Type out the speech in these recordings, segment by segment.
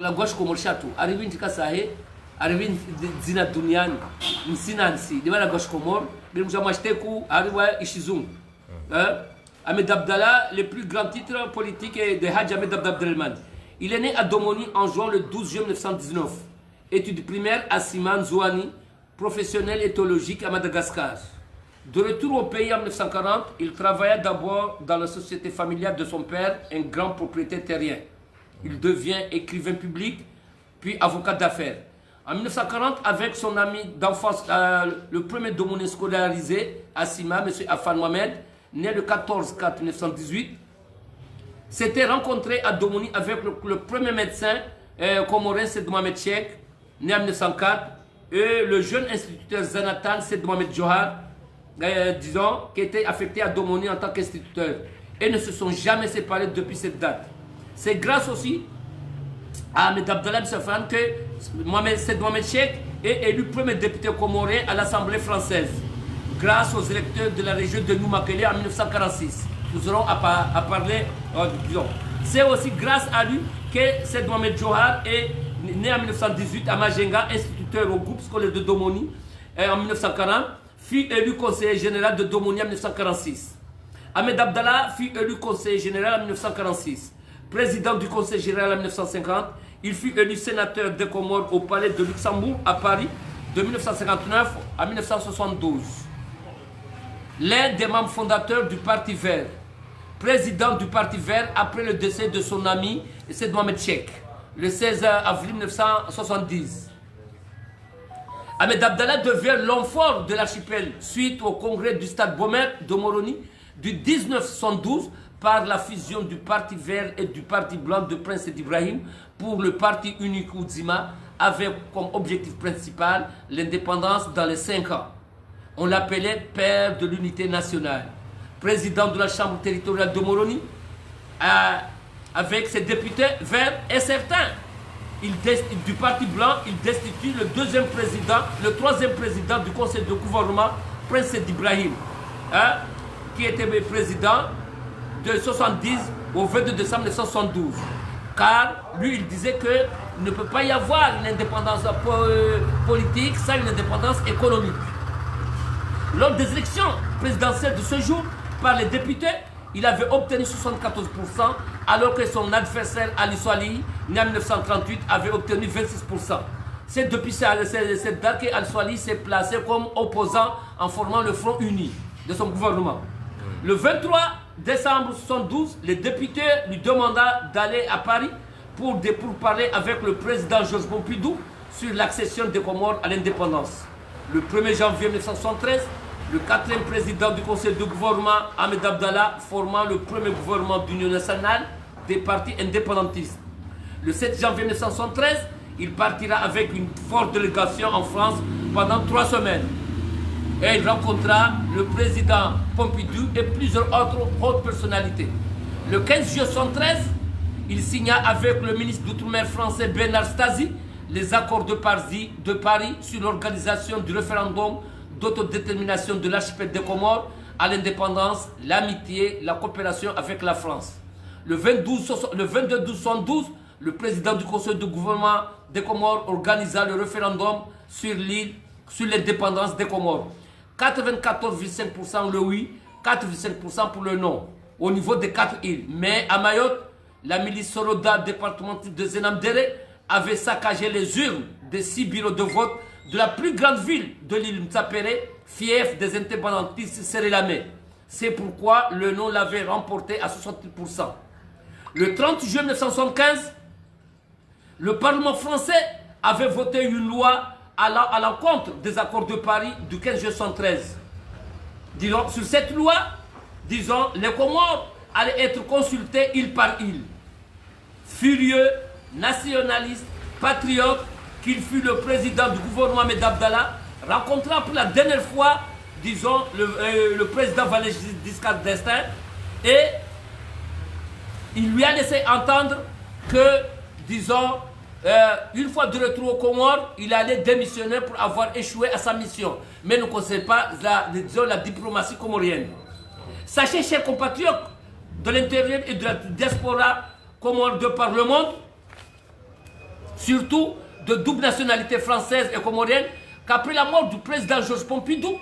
la gauche komorshatu arivin tikasahe arivin zina duniani msinansi de la gauche komor bilimja mashteku ariwa ishizum Ahmed Abdallah, le plus grand titre politique est de Hadj Ahmed Abdelrahman. Il est né à Domoni en juin le 12 juin 1919. Études primaires à Siman Zouani, professionnel et théologique à Madagascar. De retour au pays en 1940, il travailla d'abord dans la société familiale de son père, un grand propriétaire terrien. Il devient écrivain public, puis avocat d'affaires. En 1940, avec son ami d'enfance, le premier Domoné scolarisé à Sima, M. Afan Mohamed, né le 14-4-1918, s'était rencontré à Domoni avec le premier médecin comorin, Sed Mohamed Cheikh, né en 1904, et le jeune instituteur Zanatan, Sed Mohamed Johar, disons, qui était affecté à Domoni en tant qu'instituteur, et ne se sont jamais séparés depuis cette date. C'est grâce aussi à Ahmed Abdallah Msafan que Sed Mohamed Cheikh est élu premier député comorin à l'Assemblée française, grâce aux électeurs de la région de Noumakele en 1946. Nous aurons à parler, disons. C'est aussi grâce à lui que Sed Mohamed Johar est né en 1918 à Majenga, instituteur au groupe scolaire de Domoni en 1940, fut élu conseiller général de Domoni en 1946. Ahmed Abdallah fut élu conseiller général en 1946. Président du conseil général en 1950, il fut élu sénateur des Comores au palais de Luxembourg à Paris de 1959 à 1972. L'un des membres fondateurs du Parti Vert, président du Parti Vert après le décès de son ami Sed Mohamed Cheikh, le 16 avril 1970. Ahmed Abdallah devient l'homme fort de l'archipel suite au congrès du stade Bomer de Moroni du 1972 par la fusion du Parti Vert et du Parti Blanc de Prince Ibrahim pour le Parti unique Oudzima avec comme objectif principal l'indépendance dans les 5 ans. On l'appelait père de l'unité nationale. Président de la Chambre territoriale de Moroni, avec ses députés verts et certains du Parti Blanc, il destitue le troisième président du Conseil de gouvernement, Prince Ibrahim, qui était président de 70 au 22 décembre 1972. Car lui, il disait qu'il ne peut pas y avoir une indépendance politique sans une indépendance économique. Lors des élections présidentielles de ce jour, par les députés, il avait obtenu 74%, alors que son adversaire Ali Swali, né en 1938, avait obtenu 26%. C'est depuis cette date que Ali Swali s'est placé comme opposant en formant le Front Uni de son gouvernement. Le 23 décembre 1972, les députés lui demanda d'aller à Paris pour parler avec le président Georges Pompidou sur l'accession des Comores à l'indépendance. Le 1er janvier 1973, le 4e président du conseil de gouvernement, Ahmed Abdallah, formant le premier gouvernement d'union nationale des partis indépendantistes. Le 7 janvier 1973, il partira avec une forte délégation en France pendant 3 semaines. Et il rencontra le président Pompidou et plusieurs autres hautes personnalités. Le 15 juillet 1973, il signa avec le ministre d'Outre-mer français Bernard Stasi les accords de Paris sur l'organisation du référendum d'autodétermination de l'archipel des Comores à l'indépendance, l'amitié, la coopération avec la France. Le 22-12-72, le président du conseil de gouvernement des Comores organisa le référendum sur l'indépendance des Comores. 94,5% le oui, 4,5% pour le non, au niveau des 4 îles. Mais à Mayotte, la milice Soroda départementale de Zenamdere avait saccagé les urnes des 6 bureaux de vote de la plus grande ville de l'île Mtsapere, fief des indépendantistes Sérélamé. C'est pourquoi le non l'avait remporté à 68%. Le 30 juin 1975, le Parlement français avait voté une loi à l'encontre des accords de Paris du 15 juin 1973. Disons, sur cette loi, disons, les Comores allaient être consultés île par île. Furieux, nationaliste, patriote, qu'il fut le président du gouvernement Ahmed Abdallah, rencontra pour la dernière fois, disons, le président Valéry Giscard d'Estaing, et il lui a laissé entendre que, disons, une fois de retour aux Comores, il allait démissionner pour avoir échoué à sa mission. Mais ne connaissait pas la diplomatie comorienne. Sachez, chers compatriotes de l'intérieur et de la diaspora comore de par le monde, surtout de double nationalité française et comorienne, qu'après la mort du président Georges Pompidou,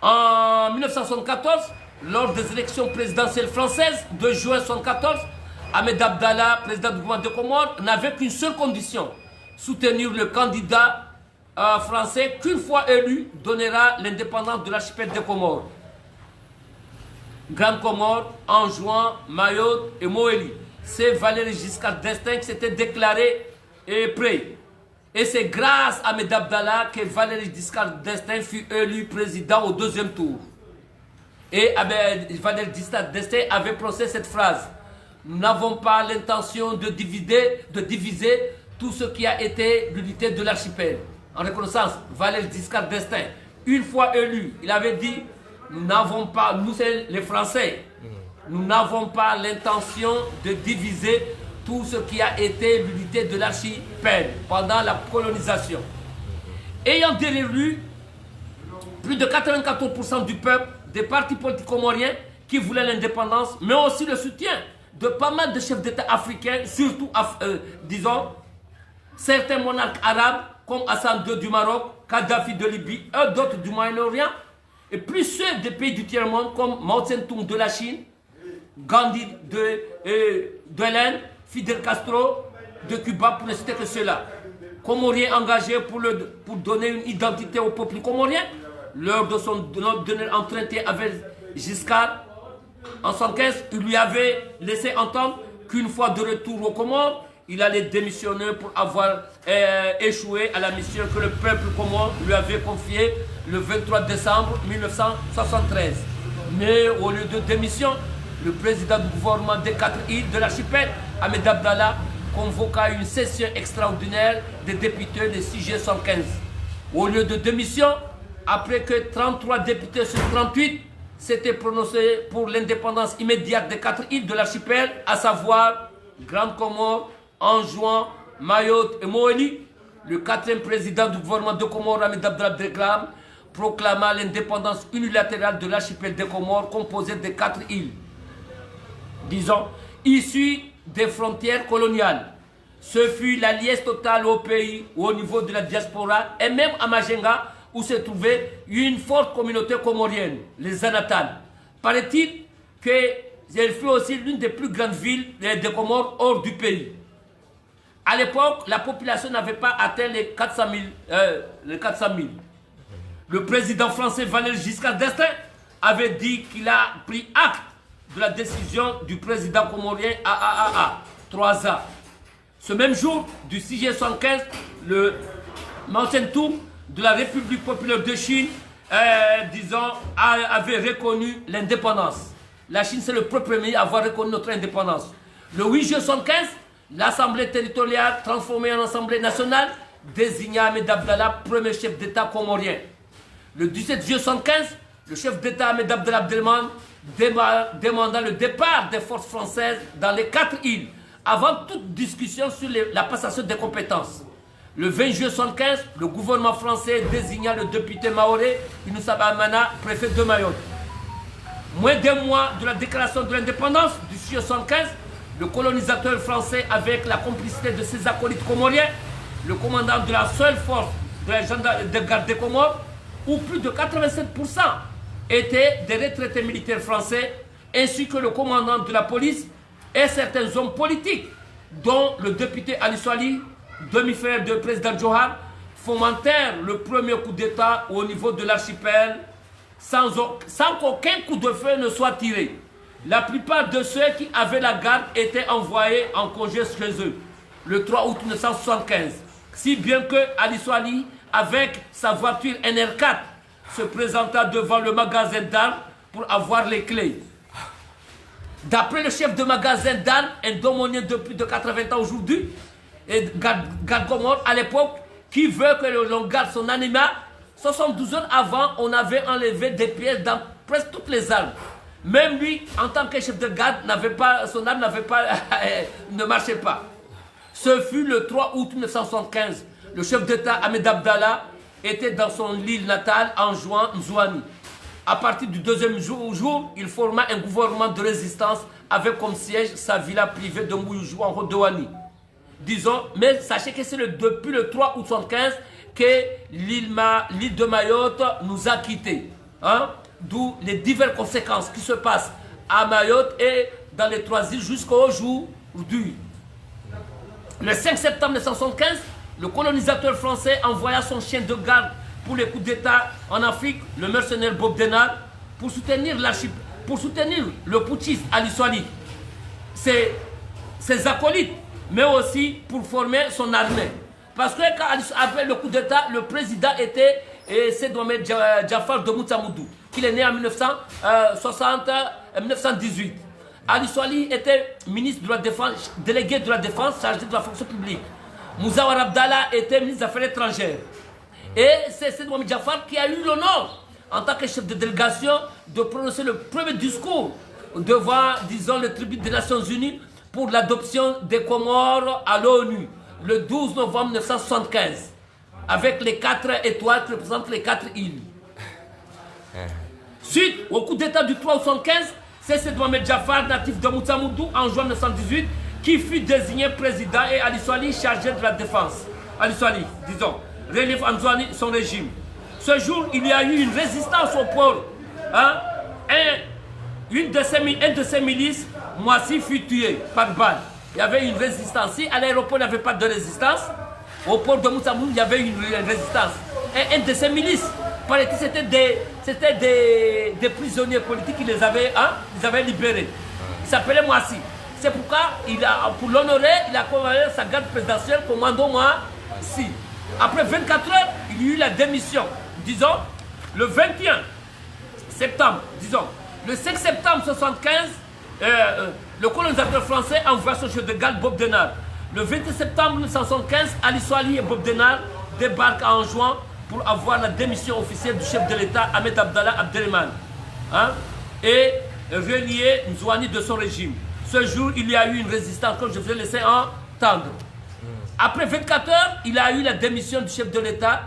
en 1974, lors des élections présidentielles françaises de juin 1974, Ahmed Abdallah, président du gouvernement de Comores, n'avait qu'une seule condition, soutenir le candidat français qu'une fois élu donnera l'indépendance de l'archipel des Comores. Grande Comore, Anjouan, Mayotte et Moélie. C'est Valéry Giscard d'Estaing qui s'était déclaré prêt. Et c'est grâce à Ahmed Abdallah que Valéry Giscard d'Estaing fut élu président au deuxième tour. Et Valéry Giscard d'Estaing avait prononcé cette phrase: nous n'avons pas l'intention de diviser tout ce qui a été l'unité de l'archipel. En reconnaissance, Valéry Giscard d'Estaing, une fois élu, il avait dit: nous n'avons pas, nous c'est les Français, nous n'avons pas l'intention de diviser tout ce qui a été l'unité de l'archipel pendant la colonisation. Ayant derrière lui plus de 94% du peuple, des partis politiques comoriens qui voulaient l'indépendance, mais aussi le soutien de pas mal de chefs d'État africains, surtout, disons, certains monarques arabes comme Hassan II du Maroc, Kadhafi de Libye, et d'autres du Moyen-Orient, et plus ceux des pays du tiers-monde comme Mao Tse-tung de la Chine, Gandhi de l'Inde, Fidel Castro de Cuba, pour ne citer que ceux-là. Comoriens engagés pour donner une identité au peuple comorien, lors de son dernier entretien avec Giscard, en 1915, il lui avait laissé entendre qu'une fois de retour aux Comores, il allait démissionner pour avoir échoué à la mission que le peuple comore lui avait confiée le 23 décembre 1973. Mais au lieu de démission, le président du gouvernement des 4 îles de l'archipel, Ahmed Abdallah, convoqua une session extraordinaire des députés le 6 juillet 1915. Au lieu de démission, après que 33 députés sur 38 s'étaient prononcés pour l'indépendance immédiate des 4 îles de l'archipel, à savoir Grande Comore, Anjouan, Mayotte et Moélie, le 4e président du gouvernement de Comores, Ahmed Abdallah Deglam, proclama l'indépendance unilatérale de l'archipel des Comores composé de 4 îles, disons, issues des frontières coloniales. Ce fut la liesse totale au pays, au niveau de la diaspora, et même à Majenga, où se trouvait une forte communauté comorienne, les Anatan. Paraît-il qu'elle fut aussi l'une des plus grandes villes des Comores hors du pays. À l'époque, la population n'avait pas atteint les 400 000. Le président français Valéry Giscard d'Estaing avait dit qu'il a pris acte de la décision du président comorien AAAA, 3A. Ce même jour, du 6 juillet 1975, le Mao Tse-tung de la République populaire de Chine, avait reconnu l'indépendance. La Chine, c'est le premier pays à avoir reconnu notre indépendance. Le 8 juillet 1975, l'Assemblée territoriale, transformée en Assemblée nationale, désigna Ahmed Abdallah premier chef d'État comorien. Le 17 juillet 1975, le chef d'État Ahmed Abdallah Abdelman demanda le départ des forces françaises dans les 4 îles, avant toute discussion sur la passation des compétences. Le 20 juillet 1975, le gouvernement français désigna le député maoré Inoussa Amana, préfet de Mayotte. Moins d'un mois de la déclaration de l'indépendance du 6 juillet 1975, le colonisateur français, avec la complicité de ses acolytes comoriens, le commandant de la seule force de la gendarmerie de garde des Comores, où plus de 87% étaient des retraités militaires français, ainsi que le commandant de la police et certains hommes politiques, dont le député Ali Swali, demi-frère du président Johar, fomentèrent le premier coup d'État au niveau de l'archipel sans qu'aucun coup de feu ne soit tiré. La plupart de ceux qui avaient la garde étaient envoyés en congé chez eux le 3 août 1975. Si bien que Ali Swali, avec sa voiture NR4, se présenta devant le magasin d'armes pour avoir les clés. D'après le chef de magasin d'armes, un domonien de plus de 80 ans aujourd'hui, et garde Comore à l'époque, qui veut que l'on garde son animal, 72 heures avant, on avait enlevé des pièces dans presque toutes les armes. Même lui, en tant que chef de garde, son arme ne marchait pas. Ce fut le 3 août 1975. Le chef d'État Ahmed Abdallah était dans son île natale en juin Nzouani. À partir du deuxième jour, il forma un gouvernement de résistance avec comme siège sa villa privée de Mouyoujou en Haute-Douani. disons, mais sachez que c'est depuis le 3 août 1975 que l'île de Mayotte nous a quittés. Hein? D'où les diverses conséquences qui se passent à Mayotte et dans les 3 îles jusqu'au jour du. Le 5 septembre 1975, le colonisateur français envoya son chien de garde pour les coups d'État en Afrique, le mercenaire Bob Denard, pour soutenir le putschiste Ali Soali, ses acolytes, mais aussi pour former son armée. Parce que après le coup d'État, le président était Seyd Jaafar de Moutsamoudou, qui est né en 1918. Ali Soali était ministre de la Défense, délégué de la Défense, chargé de la fonction publique. Mouzawar Abdallah était ministre des Affaires étrangères. Et c'est Seyd Jaafar qui a eu l'honneur, en tant que chef de délégation, de prononcer le premier discours devant, disons, le tribunal des Nations Unies pour l'adoption des Comores à l'ONU, le 12 novembre 1975, avec les 4 étoiles qui représentent les 4 îles. Suite au coup d'État du 3 août 1975, c'est Seyd Jaafar, natif de Moutsamoudou, en juin 1918, qui fut désigné président et Ali Soali chargé de la défense. Ali Soali, disons, relève Anzouani son régime. Ce jour, il y a eu une résistance au port. Hein? Un de ses milices, Moissi, fut tué par balle. Il y avait une résistance. Si à l'aéroport, il n'y avait pas de résistance, au port de Moutsamoudou, il y avait une résistance. Et un de ses milices, paraît-il, c'était des prisonniers politiques qui les avaient libérés. Il s'appelait Moissi. C'est pourquoi, pour l'honorer, il a commandé sa garde présidentielle, commando Moissi. Après 24 heures, il y a eu la démission. Disons, le 21 septembre, disons, le 5 septembre 1975, le colonisateur français envoie son chef de garde Bob Denard. Le 20 septembre 1975, Ali Soali et Bob Denard débarquent à Anjouan pour avoir la démission officielle du chef de l'État, Ahmed Abdallah Abdelrahman, hein, et relier Nzouani de son régime. Ce jour, il y a eu une résistance, comme je vous ai laissé entendre. Après 24 heures, il a eu la démission du chef de l'État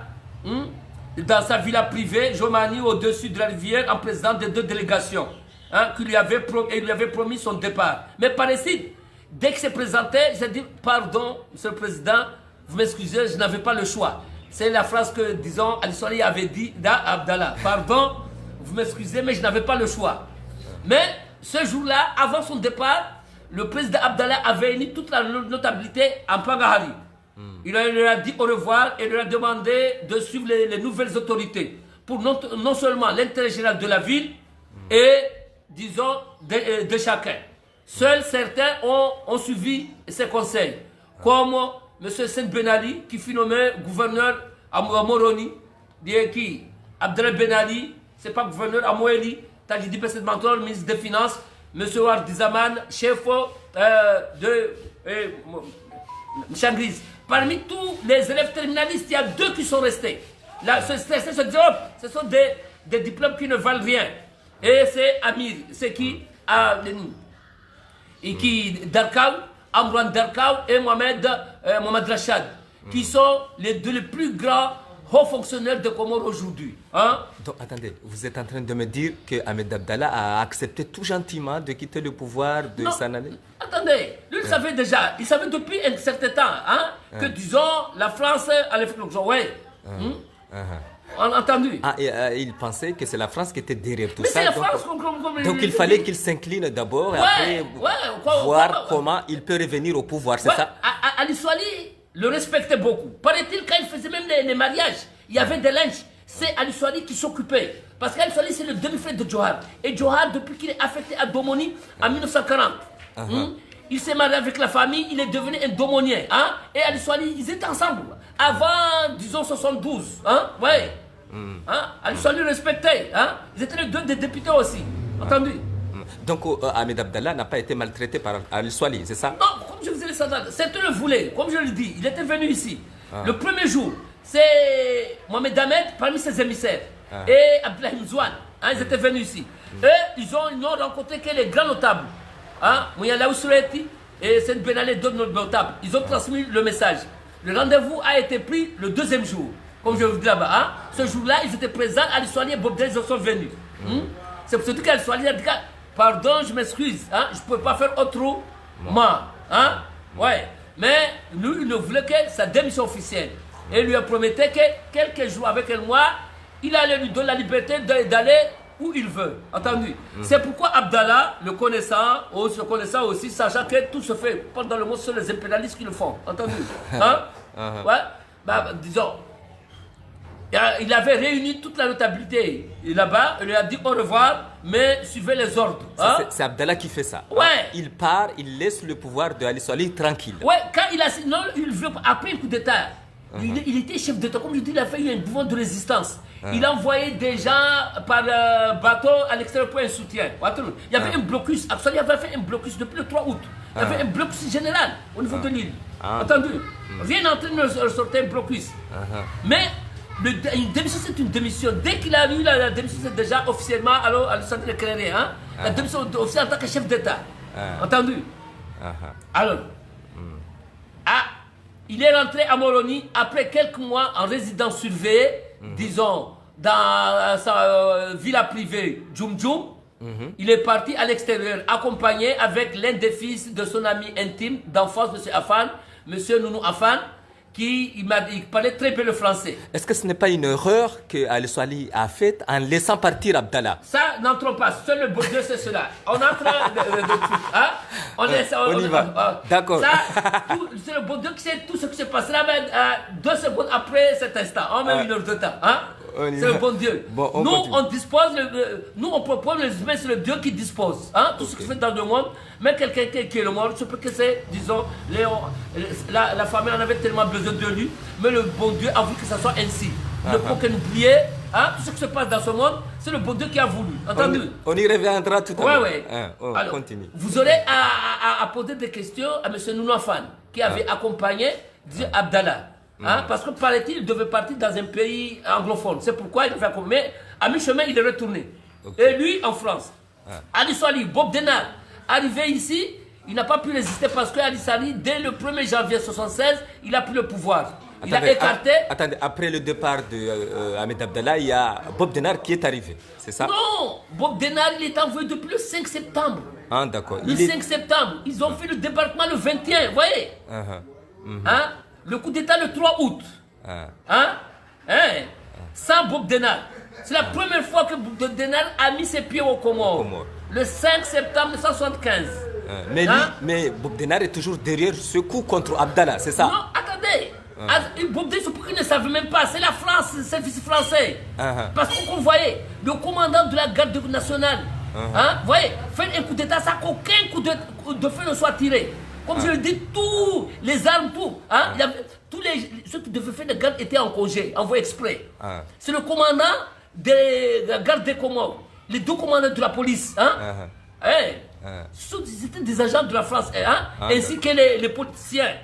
dans sa villa privée, Jomani, au-dessus de la rivière, en président des 2 délégations, hein, qui lui avait promis son départ. Mais par ici, dès qu'il s'est présenté, j'ai dit, pardon, Monsieur le Président, vous m'excusez, je n'avais pas le choix. C'est la phrase que, disons, Ali Soali avait dit à Abdallah. Pardon, vous m'excusez, mais je n'avais pas le choix. Mais ce jour-là, avant son départ, le président Abdallah avait mis toute la notabilité en Pangahari. Il leur a dit au revoir et leur a demandé de suivre les nouvelles autorités pour non seulement l'intérêt général de la ville et, disons, de chacun. Seuls certains ont suivi ses conseils, comme M. Sen Ben Ali, qui fut nommé gouverneur à Moroni, qui Abdallah Ben Ali, c'est pas gouverneur à Moeli, Tajidi Besset Mantor, ministre des Finances, M. Ward Dizaman, chef de Changris. Parmi tous les élèves terminalistes, il y a 2 qui sont restés. Là, ce sont des diplômes qui ne valent rien. Et c'est Amir, c'est qui Darkaw, Amran Darkaw et Mohamed Rachad, qui sont les plus grands hauts fonctionnaires de Comores aujourd'hui. Hein? Donc, attendez, vous êtes en train de me dire que Ahmed Abdallah a accepté tout gentiment de quitter le pouvoir, de s'en aller? Attendez, lui, il savait déjà, il savait depuis un certain temps, hein, que, disons, la France allait faire le genre, ouais. On a entendu. Ah, et il pensait que c'est la France qui était derrière tout ça. Mais c'est la France donc il fallait qu'il s'incline d'abord et après voir comment il peut revenir au pouvoir, c'est ça? Ali Soali le respectait beaucoup. Paraît-il, quand il faisait même les mariages, il y avait des linges. C'est Ali Soali qui s'occupait. Parce qu'Ali Soali, c'est le demi-frère de Johar. Et Johar, depuis qu'il est affecté à Domoni en 1940, il s'est marié avec la famille, il est devenu un domonien. Hein? Et Ali Soali, ils étaient ensemble. Avant, disons, 72. Hein? Ouais. Hein? Ali Soali le respectait. Hein? Ils étaient les 2 des députés aussi. Entendu? Donc Ahmed Abdallah n'a pas été maltraité par Ali Soali, c'est ça? Non, comme je vous ai dit, c'était le voulait. Comme je le dis, il était venu ici. Le premier jour, c'est Mohamed Ahmed parmi ses émissaires. Et Abdullah Nzouane. Hein, ils étaient venus ici. Et ils n'ont rencontré que les grands notables. Hein? Mouyala Oussoureti et Sen Ben Ali, 2 notables. Ils ont transmis le message. Le rendez-vous a été pris le 2e jour. Comme je vous dis là-bas. Hein? Ce jour-là, ils étaient présents. Ali Soali et Bob Denard, ils sont venus. C'est pour ça qu'Ali Soali a dit, pardon, je m'excuse. Hein? Je ne peux pas faire autrement. Hein? Ouais. Mais lui, il ne voulait que sa démission officielle. Et il lui a prometté que quelques jours, avec un mois, il allait lui donner la liberté d'aller où il veut. Entendu? C'est pourquoi Abdallah, le connaissant, ou se connaissant aussi, sachant que tout se fait pendant le monde, ce sont les impérialistes qui le font. Entendu? Hein? Ouais? Bah, disons, il avait réuni toute la notabilité là-bas, il lui a dit au revoir, mais suivez les ordres. Hein? C'est Abdallah qui fait ça. Ouais. Il part, il laisse le pouvoir de Ali Salih tranquille. Ouais, quand il a... Non, il veut... Après le coup d'État, il était chef d'État. Comme je dis, il a fait un mouvement de résistance. Il a envoyé des gens par bateau à l'extérieur pour un soutien. Il y avait un blocus. Absolument, il avait fait un blocus depuis le 3 août. Il y avait un blocus général au niveau de l'île. Entendu? Rien n'est en train de sortir un blocus. Mais une démission, c'est une démission. Dès qu'il a eu la démission, c'est déjà officiellement à l'État éclairé. Hein? La démission officielle en tant que chef d'État. Entendu? Alors, il est rentré à Moroni après quelques mois en résidence surveillée, disons, dans sa villa privée, Djoum Djoum. Il est parti à l'extérieur, accompagné avec l'un des fils de son ami intime d'enfance, M. Afan, M. Nounou Afan, il parlait très bien le français. Est-ce que ce n'est pas une erreur que Ali Salih a faite en laissant partir Abdallah? Ça, n'entrons pas. Seul le bon Dieu, c'est cela. On entre hein? On y va. D'accord. C'est le bon Dieu qui sait tout ce qui se passe là, 2 secondes après cet instant. On met 1 heure de temps. Hein? C'est le bon Dieu. Bon, nous, on dispose, nous, on propose les humains, c'est le Dieu qui dispose. Hein? Tout ce qui se fait dans le monde, même quelqu'un qui est le monde, je peux que c'est, disons, la famille en avait tellement besoin de lui, mais le bon Dieu a voulu que ça soit ainsi. Il ne faut que n'oublier, hein? Tout ce qui se passe dans ce monde, c'est le bon Dieu qui a voulu. Entendu? On y reviendra tout à l'heure. Oui. Alors, continue. Vous aurez à poser des questions à M. Nounou Afan, qui avait accompagné Abdallah. Hein, parce que paraît-il, il devait partir dans un pays anglophone. C'est pourquoi il devait accompagner. À mi-chemin, il est retourné. Et lui, en France. Ali Salih, Bob Denard, arrivé ici, il n'a pas pu résister parce que Ali Salih, dès le 1er janvier 1976, il a pris le pouvoir. Il a écarté. Attendez, après le départ de Ahmed Abdallah, il y a Bob Denard qui est arrivé, c'est ça? Non, Bob Denard, il est envoyé depuis le 5 septembre. Ah, d'accord. Le 5 septembre, ils ont fait le débarquement le 21, vous voyez? Hein? Le coup d'État le 3 août. Sans Bob Denard. C'est la première fois que Bob Denard a mis ses pieds au Comores. Le 5 septembre 1975. Mais Bob Denard est toujours derrière ce coup contre Abdallah, c'est ça? Non, attendez. Bob Denard, il ne savait même pas. C'est la France, c'est le service français. Parce que vous voyez, le commandant de la garde nationale, vous voyez, faire un coup d'État sans qu'aucun coup de feu ne soit tiré. Comme je le dis, tous les armes, tout. Tous ceux qui devaient faire la garde étaient en congé, envoyés exprès. C'est le commandant de la garde des Comores, les 2 commandants de la police. C'était des agents de la France, ainsi que les politiciens.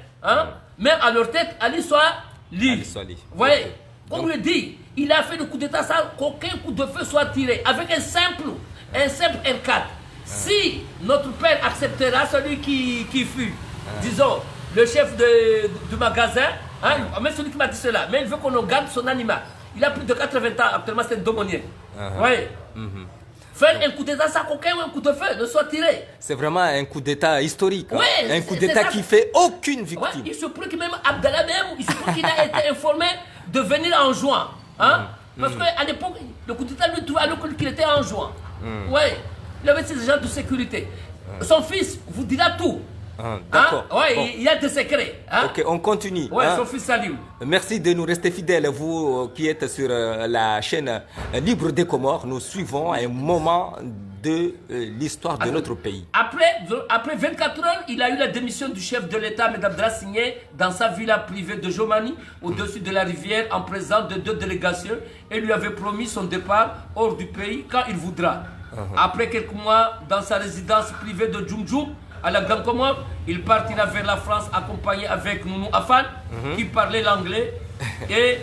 Mais à leur tête, Ali Salih. Vous voyez, comme je le dis, il a fait le coup d'État sans qu'aucun coup de feu soit tiré, avec un simple R4. Si notre père acceptera celui qui fut, disons, le chef du magasin, même celui qui m'a dit cela, mais il veut qu'on garde son animal. Il a plus de 80 ans, actuellement c'est un domonien. Ouais. Faire un coup d'État sans qu'aucun coup de feu ne soit tiré. C'est vraiment un coup d'État historique. Ouais, un coup d'État qui fait aucune victime. Ouais, il se peut que même Abdallah même, il se peut qu'il a été informé de venir en juin. Parce qu'à l'époque, le coup d'État lui trouvait alors qu'il était en juin. Ouais. Il avait ses agents de sécurité. Son fils vous dira tout. D'accord. Il y a des secrets. Ok, on continue. Son fils Salim. Merci de nous rester fidèles, vous qui êtes sur la chaîne Libre des Comores. Nous suivons un moment de l'histoire de notre pays. Après 24 heures, il a eu la démission du chef de l'État, Ahmed Abdallah, signée dans sa villa privée de Jomani, au-dessus de la rivière, en présence de 2 délégations, et lui avait promis son départ hors du pays quand il voudra. Après quelques mois, dans sa résidence privée de Djoum Djoum, à la Grande Comore, il partira vers la France accompagné avec Nounou Afan, qui parlait l'anglais et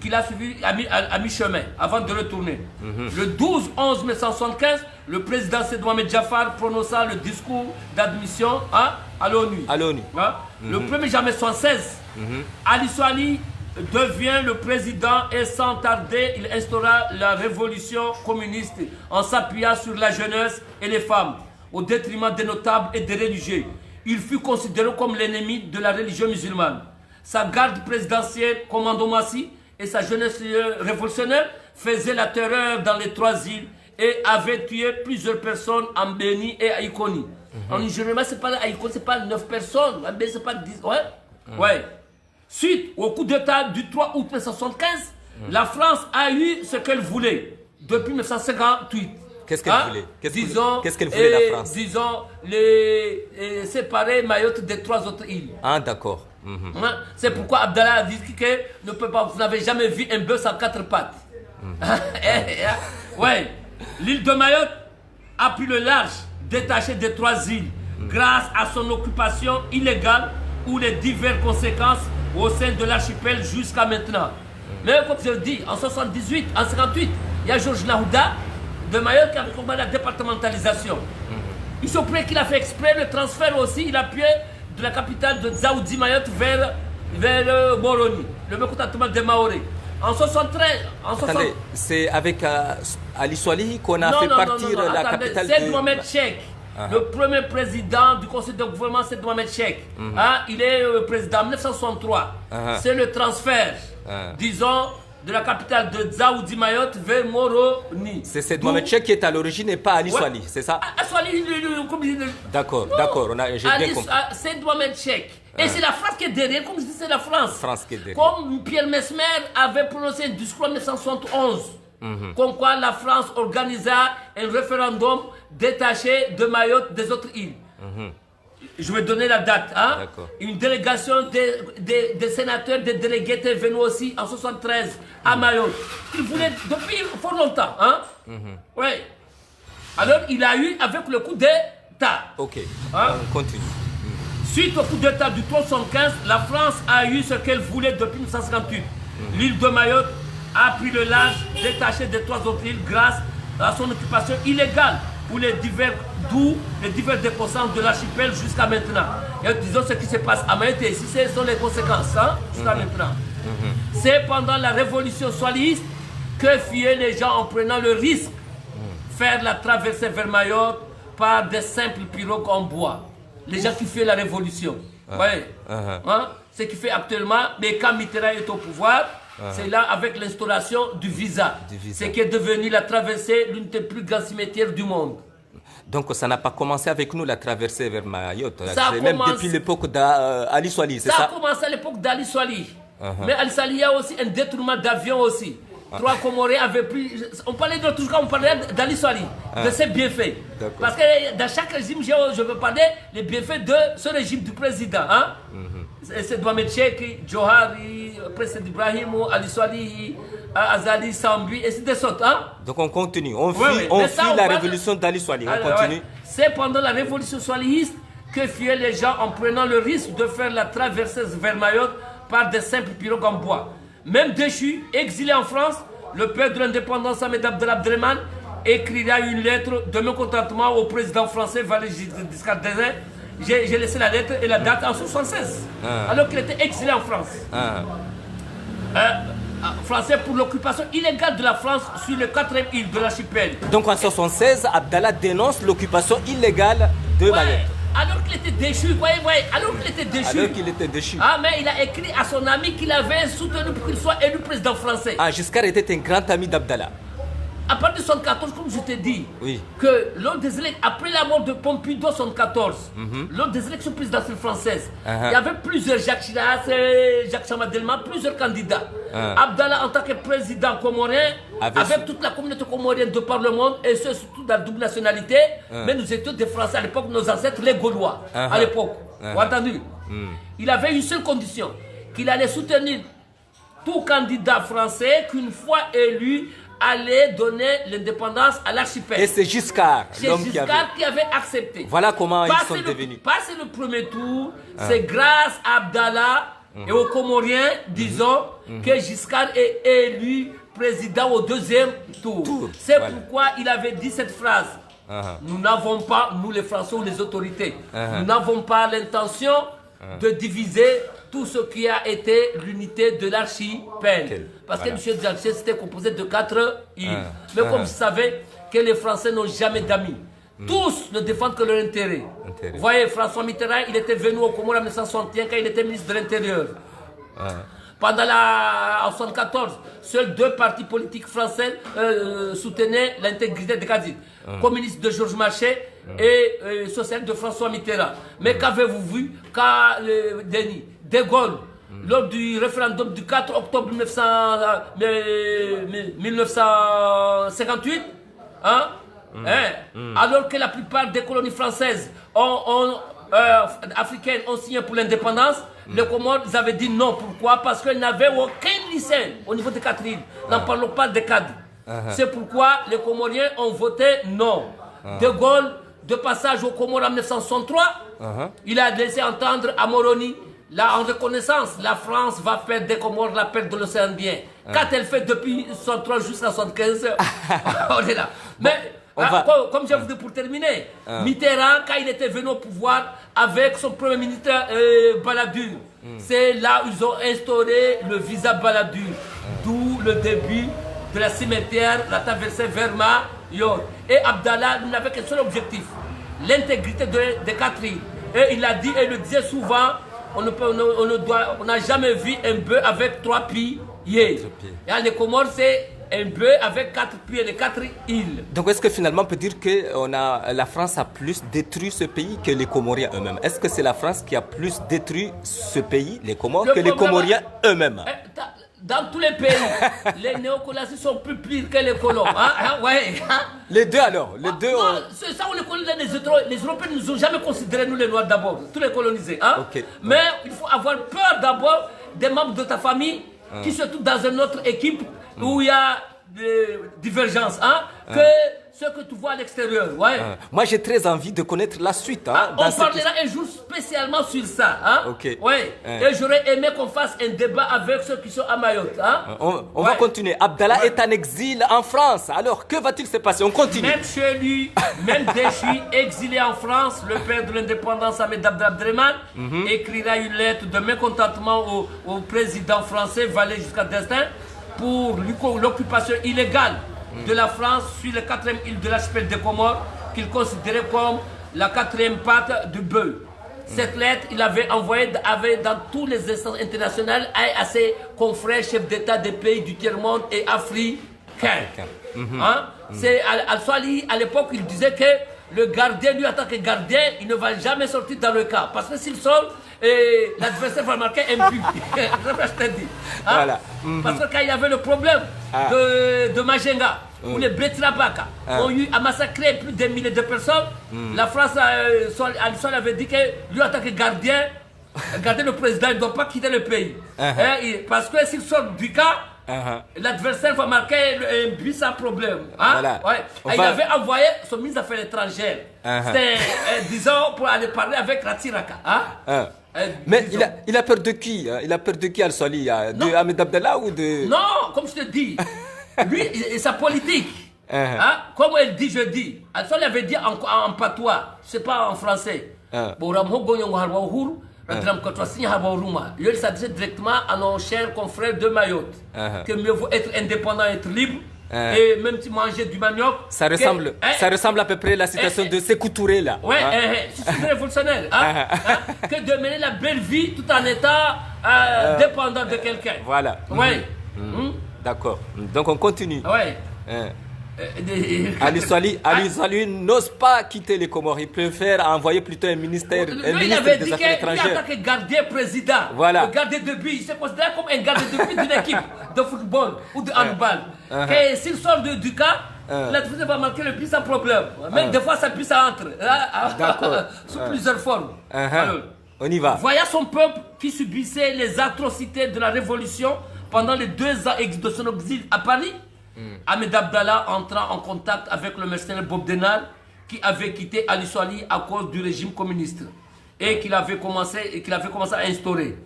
qu'il a suivi à mi-chemin avant de retourner. Le 12-11 mai 1975, le président Seydi Mohamed Jaffar prononça le discours d'admission à l'ONU. Le 1er janvier 1976, Ali Salih devient le président et sans tarder, il instaura la révolution communiste en s'appuyant sur la jeunesse et les femmes, au détriment des notables et des religieux. il fut considéré comme l'ennemi de la religion musulmane. Sa garde présidentielle, commando Massi, et sa jeunesse révolutionnaire faisaient la terreur dans les 3 îles et avaient tué plusieurs personnes en Béni et à Iconi. En Nigeria, c'est pas à Iconi, c'est pas 9 personnes, en Béni, c'est pas 10. Ouais. Ouais. Suite au coup d'État du 3 août 1975, la France a eu ce qu'elle voulait depuis 1958. Qu'est-ce qu'elle voulait? Qu'est-ce qu'elle voulait, la France? Disons, séparer Mayotte des 3 autres îles. Ah, d'accord. C'est pourquoi Abdallah a dit que vous n'avez jamais vu un bœuf sans 4 pattes. Ouais. L'île de Mayotte a pris le large, détaché des 3 îles, grâce à son occupation illégale ou les diverses conséquences au sein de l'archipel jusqu'à maintenant. Mais comme je le dis, en 78, en 58, il y a Georges Naouda de Mayotte qui a commandé la départementalisation. Ils sont prêts qu'il a fait exprès le transfert aussi, il a appuyé de la capitale de Dzaoudi Mayotte vers Moroni, le mécontentement des Maorés. En 73, Attendez, c'est avec Ali Swalihi qu'on a fait partir la capitale de... Mohamed Cheikh, le premier président du conseil de gouvernement, c'est Mohamed Cheikh. Il est président en 1963. C'est le transfert, disons, de la capitale de Dzaoudi Mayotte vers Moroni. C'est Mohamed Cheikh qui est à l'origine et pas Ali Swalihi, c'est ça? D'accord, j'ai bien compris. C'est Mohamed Cheikh. Et c'est la France qui est derrière, comme je dis, c'est la France. Qui est derrière. Comme Pierre Mesmer avait prononcé un discours en 1971, comme quoi la France organisa un référendum détaché de Mayotte des autres îles. Je vais donner la date. Une délégation des sénateurs, des délégués étaient venus aussi en 1973 à Mayotte. Ils voulaient depuis fort longtemps. Ouais. Alors il a eu avec le coup d'État. Ok, on continue. Suite au coup d'État du 375, la France a eu ce qu'elle voulait depuis 1958. L'île de Mayotte a pris le large, détaché des 3 autres îles grâce à son occupation illégale pour les divers déconcentres de l'archipel jusqu'à maintenant. Et disons ce qui se passe à Mayotte et ici, ce sont les conséquences jusqu'à maintenant. C'est pendant la révolution swalihiste que fuyaient les gens en prenant le risque de faire la traversée vers Mayotte par des simples pirogues en bois. Les gens qui fuient la révolution. Ce qui fait actuellement, mais quand Mitterrand est au pouvoir, c'est là avec l'instauration du visa. Ce qui est devenu la traversée l'une des plus grands cimetières du monde. Donc ça n'a pas commencé avec nous la traversée vers Mayotte. C'est même depuis l'époque d'Ali Swalihi, c'est ça? Ça a commencé à l'époque d'Ali Swalihi. Mais Ali Swalihi, il y a aussi un détournement d'avion aussi. 3 Comoriens avaient pris... On parlait de toujours, on parlait d'Ali Swalihi, de ses bienfaits. Parce que dans chaque régime, je veux parler des bienfaits de ce régime du président. C'est Mohamed Cheikh, Johari, président Ibrahim, Ali Swalihi, Azali, Sambi, et c'est des sortes. Donc on continue, on fuit la révolution d'Ali Swalihi, on continue. C'est pendant la révolution swalihiste que fuyaient les gens en prenant le risque de faire la traversée vers Mayotte par des simples pirogues en bois. Même déchu, exilé en France, le père de l'indépendance, Ahmed Abdallah Abdelrahman, écrira une lettre de mécontentement au président français Valéry Giscard d'Estaing. J'ai laissé la lettre et la date en 1976, alors qu'il était exilé en France. Français pour l'occupation illégale de la France sur les 4e îles de l'archipel. Donc en 1976, Abdallah dénonce l'occupation illégale de Mayotte. Alors qu'il était déchu, alors qu'il était déchu. Mais il a écrit à son ami qu'il avait soutenu pour qu'il soit élu président français. Giscard était un grand ami d'Abdallah. À partir de 1974, comme je t'ai dit, que lors des élections, après la mort de Pompidou en 1974, lors des élections présidentielles françaises, il y avait plusieurs Jacques Chirac, Jacques Chamadelma, plusieurs candidats. Abdallah, en tant que président comorien, avec toute la communauté comorienne de par le monde, et ce surtout dans la double nationalité, mais nous étions des Français à l'époque, nos ancêtres, les Gaulois, à l'époque. Vous avez entendu? Il avait une seule condition, qu'il allait soutenir tout candidat français qu'une fois élu, allait donner l'indépendance à l'archipel. Et c'est Giscard, qui avait accepté. Voilà comment ils sont devenus. Passer le premier tour, c'est grâce à Abdallah et aux Comoriens, disons, que Giscard est élu président au 2e tour. C'est pourquoi il avait dit cette phrase. Nous n'avons pas, nous les Français ou les autorités, nous n'avons pas l'intention de diviser tout ce qui a été l'unité de l'archipel. Parce que M. Djanché, c'était composé de 4 îles. Mais comme vous savez que les Français n'ont jamais d'amis, Tous ne défendent que leur intérêt. Vous voyez, François Mitterrand, il était venu au Comores en 1961 quand il était ministre de l'Intérieur. Pendant en 1974, seuls 2 partis politiques français soutenaient l'intégrité des candidats. Communiste de Georges Marchais et socialiste de François Mitterrand. Mais qu'avez-vous vu quand De Gaulle, lors du référendum du 4 octobre 1958, alors que la plupart des colonies françaises africaines ont signé pour l'indépendance, les Comores avaient dit non. Pourquoi? Parce qu'ils n'avaient aucun lycée au niveau des 4 îles. N'en parlons pas des cadres. C'est pourquoi les Comoriens ont voté non. De Gaulle, de passage aux Comores en 1963, il a laissé entendre à Moroni, là en reconnaissance, la France va perdre des Comores la perte de l'océan Indien. Qu'a-t-elle fait depuis 1963 jusqu'à 1975? On est là. Mais comme je vous dis pour terminer, Mitterrand, quand il était venu au pouvoir avec son premier ministre Balladur, c'est là où ils ont instauré le visa Balladur, d'où le début de la cimetière, la traversée vers Mayotte. Et Abdallah n'avait qu'un seul objectif, l'intégrité des 4 îles. Et il a dit, et il le disait souvent, on n'a jamais vu un bœuf avec 3 pieds. Et les Comores, c'est un bœuf avec 4 pieds, les 4 îles. Donc est-ce que finalement on peut dire que la France a plus détruit ce pays que les Comoriens eux-mêmes? Est-ce que c'est la France qui a plus détruit ce pays, les Comores, que les Comoriens eux-mêmes? Dans tous les pays, les néocolonialistes sont plus pires que les colons. Les deux alors, les deux. C'est ça, on les colonise. Les Européens ne nous ont jamais considérés, nous les Noirs d'abord, tous les colonisés. Mais il faut avoir peur d'abord des membres de ta famille qui se trouvent dans une autre équipe où il y a des divergences, que ce que tu vois à l'extérieur. Moi, j'ai très envie de connaître la suite. On parlera un jour spécialement sur ça. Et j'aurais aimé qu'on fasse un débat avec ceux qui sont à Mayotte. On va continuer. Abdallah est en exil en France. Alors, que va-t-il se passer? On continue. Même chez lui, même déchu, exilé en France, le père de l'indépendance, Ahmed Abdrahman, écrira une lettre de mécontentement au président français, Vallée jusqu'à Destin, pour l'occupation illégale de la France sur la 4e île de l'archipel des Comores, qu'il considérait comme la 4e patte du bœuf. Cette lettre, il avait envoyée dans toutes les instances internationales à ses confrères chefs d'État des pays du tiers-monde et africains. C'est Al-Swali, à l'époque, il disait que le gardien, lui, en tant que gardien, il ne va jamais sortir dans le cas. Parce que s'il sort, l'adversaire va marquer un but. Je te dis. Voilà. Parce que quand il y avait le problème de Majenga, où les Betrabaka ont eu à massacrer plus d'un millier de personnes, la France, Al-Swali avait dit que lui, en tant que gardien, le président, il ne doit pas quitter le pays. Parce que s'il sort du cas, l'adversaire va marquer un but sans problème. Il avait envoyé son ministre des Affaires étrangères. C'était, disons, pour aller parler avec Ratiraka. Mais il a peur de qui? Il a peur de qui, Al-Swali? De Ahmed Abdallah ou de... Non, comme je te dis, lui et sa politique. Comme elle dit, je dis. Al-Swali avait dit en patois, c'est pas en français. Il s'adresse directement à nos chers confrères de Mayotte. Que mieux vaut être indépendant, être libre. Et même si manger du manioc. Ça ressemble à peu près à la situation de Sékou Touré là. C'est révolutionnaire. Que de mener la belle vie tout en étant dépendant de quelqu'un. Voilà. D'accord. Donc on continue. Ali Swali n'ose pas quitter les Comores. Il préfère envoyer plutôt un ministre des Affaires étrangères. Il en tant que gardien président, le gardien de but, il se considère comme un gardien de but d'une équipe de football ou de handball. Et s'il sort du cas, l'adversaire va marquer le but sans problème. Même des fois, ça peut entre. Sous plusieurs formes. On y va. Voyant son peuple qui subissait les atrocités de la Révolution pendant les 2 ans de son exil à Paris, Ahmed Abdallah entra en contact avec le mercenaire Bob Denard qui avait quitté Ali Swali à cause du régime communiste et qu'il avait commencé à instaurer.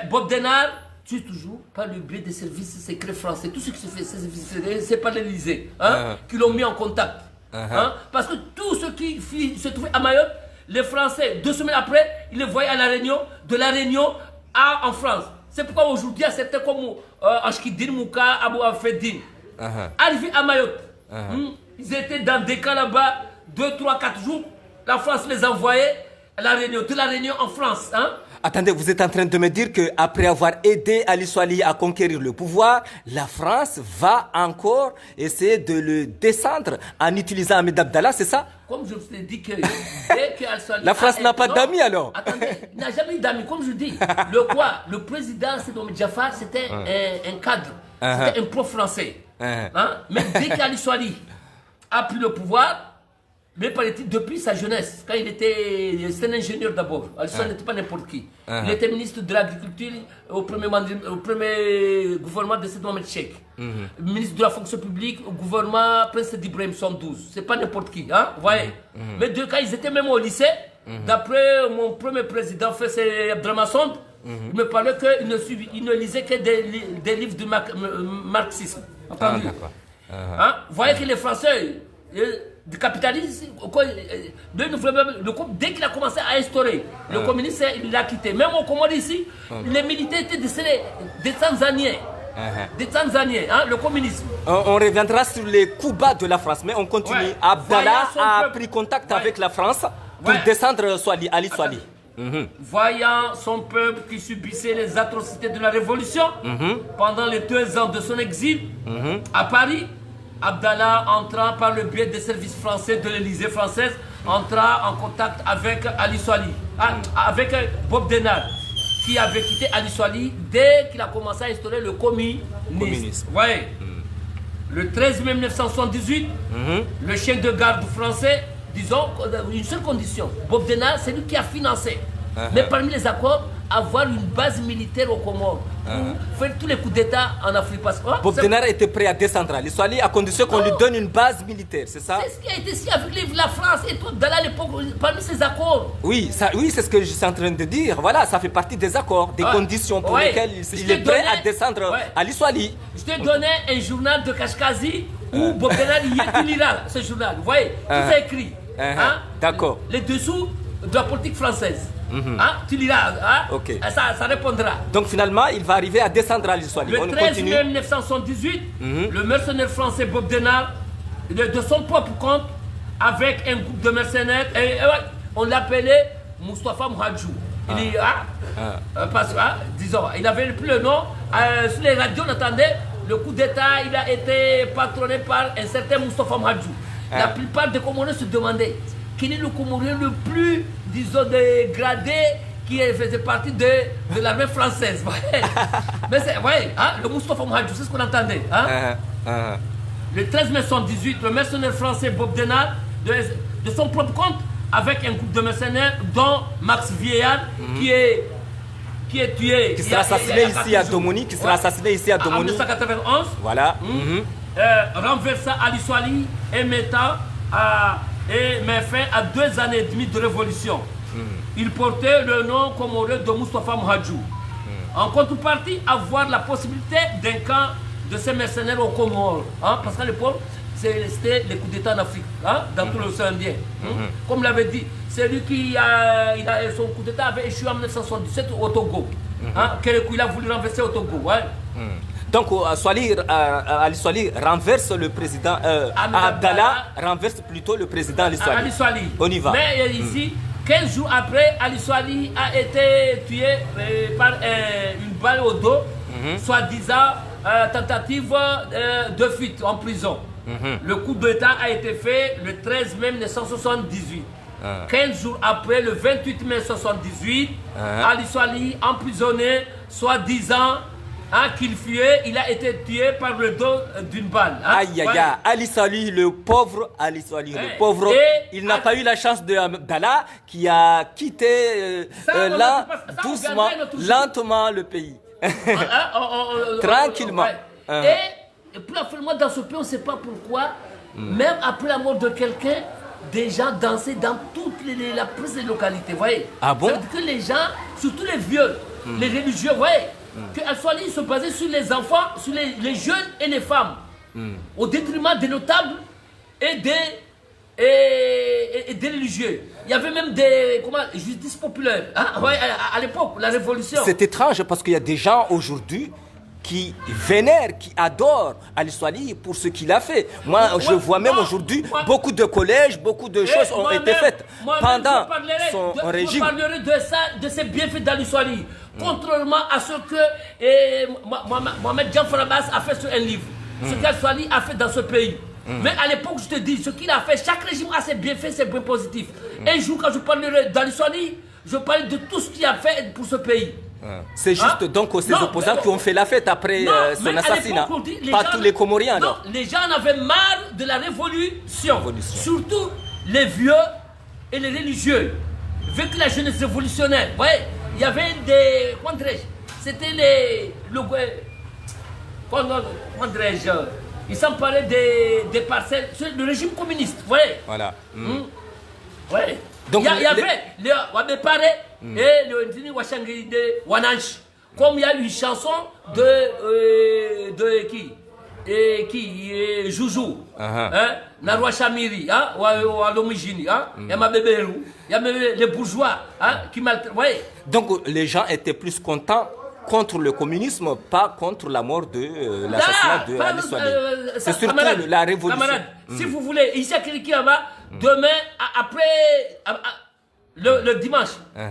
Bob Denard tue toujours par le biais des services secrets français. Tout ce qui se fait, c'est par l'Élysée qui l'ont mis en contact. Parce que tout ce qui se trouvait à Mayotte, les Français, 2 semaines après, ils les voyaient à La Réunion, de La Réunion en France. C'est pourquoi aujourd'hui, certains comme Ashkidin Mouka, Abou Afedin, arrivé à Mayotte, Ils étaient dans des cas là-bas, 2, 3, 4 jours. La France les envoyait à la Réunion, de la Réunion en France. Hein? Attendez, vous êtes en train de me dire qu'après avoir aidé Ali Soali à conquérir le pouvoir, la France va encore essayer de le descendre en utilisant Ahmed Abdallah, c'est ça? Comme je vous ai dit que dès que Ali Soali... La France n'a pas d'amis alors? Attendez, il n'a jamais eu d'amis, comme je dis. Le président Seydou Jafar, c'était un cadre, c'était un pro-français. Hein? Mais dès qu'Ali Soali a pris le pouvoir, mais paraît-il depuis sa jeunesse, quand c'était un ingénieur d'abord, Ali Soali n'était pas n'importe qui. Il était ministre de l'Agriculture au premier gouvernement de Seydou Mohamed Cheikh. Ministre de la fonction publique au gouvernement Prince d'Ibrahim 112. C'est pas n'importe qui, hein, vous voyez. Mais quand ils étaient même au lycée, d'après mon premier président, Fessé Abdraman Sond, il me parlait qu'il ne lisait que des livres de marxisme. Entendu? Hein? Vous voyez que les Français, du capitalisme, dès qu'il a commencé à instaurer le communisme, il l'a quitté. Même au Comores ici, les militaires étaient des Tanzaniens. Des Tanzaniens, hein, le communisme. On reviendra sur les coups bas de la France, mais on continue. Abdallah a pris contact avec la France pour descendre Ali Soali. Voyant son peuple qui subissait les atrocités de la Révolution pendant les 2 ans de son exil à Paris, Abdallah entra par le biais des services français de l'Élysée française, entra en contact avec Ali Soali, avec Bob Denard, qui avait quitté Ali Soali dès qu'il a commencé à instaurer le communisme. Ouais. Le 13 mai 1978, le chef de garde français, disons, une seule condition, Bob Denard, c'est lui qui a financé. Mais parmi les accords, avoir une base militaire aux Comores pour faire tous les coups d'État en Afrique. Bob Denard était prêt à descendre Ali Soali à condition qu'on lui donne une base militaire, c'est ça? C'est ce qui a été signé avec la France et tout, dans l'époque, parmi ces accords. Oui, c'est ce que je suis en train de dire. Voilà, ça fait partie des accords, des conditions pour lesquelles il est prêt à descendre Ali Soali. Je t'ai donné un journal de Kashkazi où Bob Denard y lira ce journal. Vous voyez, tout est écrit. D'accord. Les dessous de la politique française. Tu liras, ça répondra. Donc finalement, il va arriver à descendre Ali Soali. Le 13 mai 1978, le mercenaire français Bob Denard, de son propre compte, avec un groupe de mercenaires, on l'appelait Moustapha Mouhadjou. Disons, il n'avait plus le nom. Sur les radios, on entendait le coup d'État, il a été patronné par un certain Moustapha Mouhadjou. La plupart des Comoriens se demandaient quel est le Comorien le plus, disons, dégradé qui faisait partie de l'armée française. Mais c'est, le Moustapha Mouhadjou, c'est ce qu'on entendait. Le 13 mai 1978, le mercenaire français Bob Denard, de son propre compte, avec un groupe de mercenaires, dont Max Vieillard, qui est tué. Qui sera assassiné ici à Domoni. Qui sera assassiné ici à Domoni. En 1991. Voilà. Renversa Ali Soali et met fin à 2 années et demie de révolution. Il portait le nom comorien de Moustapha Mouhadjou. En contrepartie, avoir la possibilité d'un camp de ces mercenaires aux Comores. Parce qu'à l'époque, c'était les coups d'État en Afrique, dans tout l'océan Indien. Comme l'avait dit, c'est lui qui son coup d'État avait échoué en 1977 au Togo. Il a voulu renverser au Togo. Donc Ali Soali renverse le président Abdallah renverse plutôt le président Ali Soali. On y va. Mais ici, 15 jours après, Ali Soali a été tué par une balle au dos, soi-disant tentative de fuite en prison. Le coup d'État a été fait le 13 mai 1978. 15 jours après, le 28 mai 1978, Ali Soali emprisonné, soi-disant qu'il fuyait, il a été tué par le dos d'une balle. Aïe aïe aïe, Ali Soali, le pauvre Ali Soali, le pauvre, il n'a pas eu la chance de Abdallah qui a quitté doucement, lentement le pays. Tranquillement. Et puis finalement dans ce pays, on ne sait pas pourquoi, même après la mort de quelqu'un, des gens dansaient dans toutes la plus des localités, vous voyez. Ah bon? Ça veut dire que les gens, surtout les vieux, les religieux, vous voyez, que Al-Soali se basait sur les enfants, sur les jeunes et les femmes, au détriment des notables et des religieux. Il y avait même des justice populaire à l'époque, la révolution. C'est étrange parce qu'il y a des gens aujourd'hui qui vénèrent, qui adorent Ali Soali pour ce qu'il a fait. Moi, je vois même aujourd'hui beaucoup de collèges, beaucoup de choses ont été faites pendant son régime. Je parlerai de ça, de ces bienfaits d'Ali Soali. Contrairement à ce que Mohamed Jafar Abbas a fait sur un livre. Ce qu'Ali Soali a fait dans ce pays. Mais à l'époque, je te dis, ce qu'il a fait, chaque régime a ses bienfaits, ses points positifs. Un jour, quand je parlerai d'Ali Soali, je parle de tout ce qu'il a fait pour ce pays. C'est juste donc ces opposants qui ont fait la fête après son assassinat. Pas tous les Comoriens. Non, les gens en avaient marre de la révolution. Surtout les vieux et les religieux. Vu que la jeunesse révolutionnaire, vous voyez, il y avait des... Comment dirais-je? C'était les... Comment dirais-je? Ils s'emparaient des parcelles. Le régime communiste, vous voyez? Voilà. Ouais. Donc, il y avait le Wabepare et le Ndini Washangi de Wananch. Comme il y a une chanson de qui Joujou, Narwa Chamiri, Walomijini, il y a ma bébé, il y a les bourgeois qui maltraitent. Donc les gens étaient plus contents contre le communisme, pas contre la mort de l'assassinat de Ali Soali. C'est surtout la révolution. Camarade, si vous voulez, ici à Kirikiyama, demain, après le dimanche,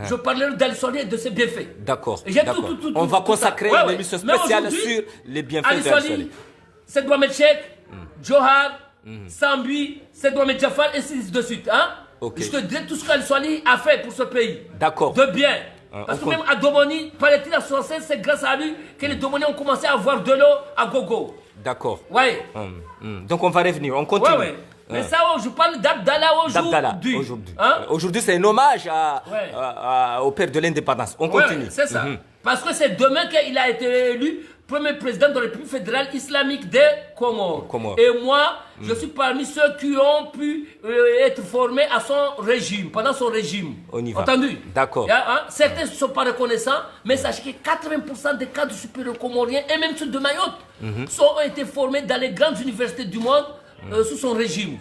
je parlerai d'Ali Soali et de ses bienfaits. D'accord. On va consacrer une émission spéciale sur les bienfaits d'Ali Soali. C'est Mohamed Cheikh, Johar, Sambi, c'est Mohamed Jafar, et ainsi de suite. Je te dirai tout ce qu'Ali Soali a fait pour ce pays. D'accord. De bien. Parce que même à Domoni, paraît-il à 76, c'est grâce à lui que les Domoniens ont commencé à avoir de l'eau à gogo. D'accord. Oui. Donc on va revenir, on continue. Oui. Mais ça, je parle d'Abdallah aujourd'hui. Aujourd'hui, c'est un hommage au père de l'indépendance. On continue. Ouais, c'est ça. Parce que c'est demain qu'il a été élu premier président de la République fédérale islamique des Comores. Et moi, je suis parmi ceux qui ont pu être formés à son régime, pendant son régime. On y va. Entendu? D'accord. Certains ne sont pas reconnaissants, mais sachez que 80% des cadres supérieurs comoriens, et même ceux de Mayotte, ont été formés dans les grandes universités du monde sous son régime.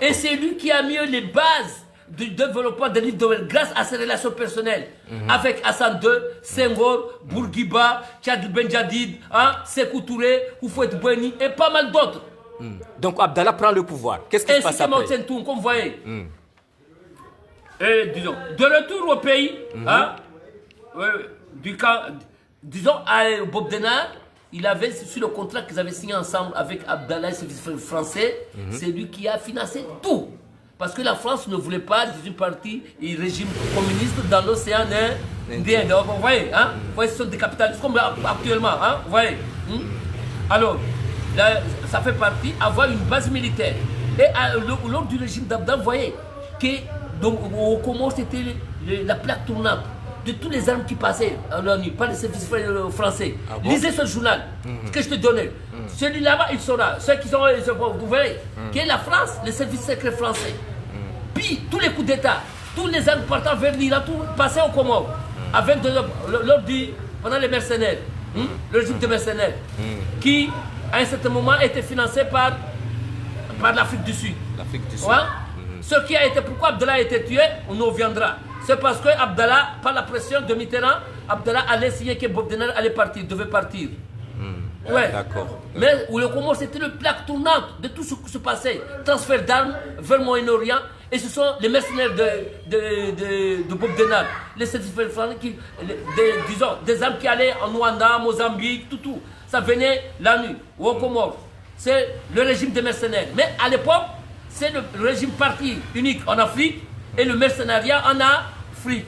Et c'est lui qui a mis les bases du développement de l'île de Noël grâce à ses relations personnelles avec Hassan II, Senghor, Bourguiba, Tchad Benjadid, Sékou Touré, Houphouët Boigny et pas mal d'autres. Donc Abdallah prend le pouvoir. Qu'est-ce qui se passe après? Ainsi que Mao comme vous voyez. Et disons, de retour au pays, du camp, disons à Bob Denard, il avait sur le contrat qu'ils avaient signé ensemble avec Abdallah et ses français, c'est lui qui a financé tout. Parce que la France ne voulait pas d'une partie et régime communiste dans l'océan Indien. Vous voyez, vous voyez, ce sont des capitalistes comme actuellement. Vous voyez. Alors, là, ça fait partie, avoir une base militaire. Et lors du régime d'Abdallah, vous voyez, au Comores, c'était la plaque tournante de toutes les armes qui passaient à l'ONU, par les services français. Lisez ce journal que je te donnais. Celui-là, il sera. Ceux qui sont, vous voyez, qui est la France, les services secrets français. Puis, tous les coups d'État, tous les armes partant vers l'Iran, tout passaient au Comores, avec pendant les mercenaires, le régime de mercenaires, qui, à un certain moment, était financé par l'Afrique du Sud. Ce qui a été, pourquoi Abdallah a été tué, on y reviendra. C'est parce que Abdallah, par la pression de Mitterrand, Abdallah allait signer que Bob Denard allait partir, devait partir. D'accord. Mais le Comores, c'était le plaque tournante de tout ce qui se passait. Transfert d'armes vers le Moyen-Orient. Et ce sont les mercenaires de Bob Denard. Les certificats français, disons, des armes qui allaient en Rwanda, Mozambique, tout. Ça venait la nuit, au Comores. C'est le régime des mercenaires. Mais à l'époque, c'est le régime parti unique en Afrique et le mercenariat en Afrique.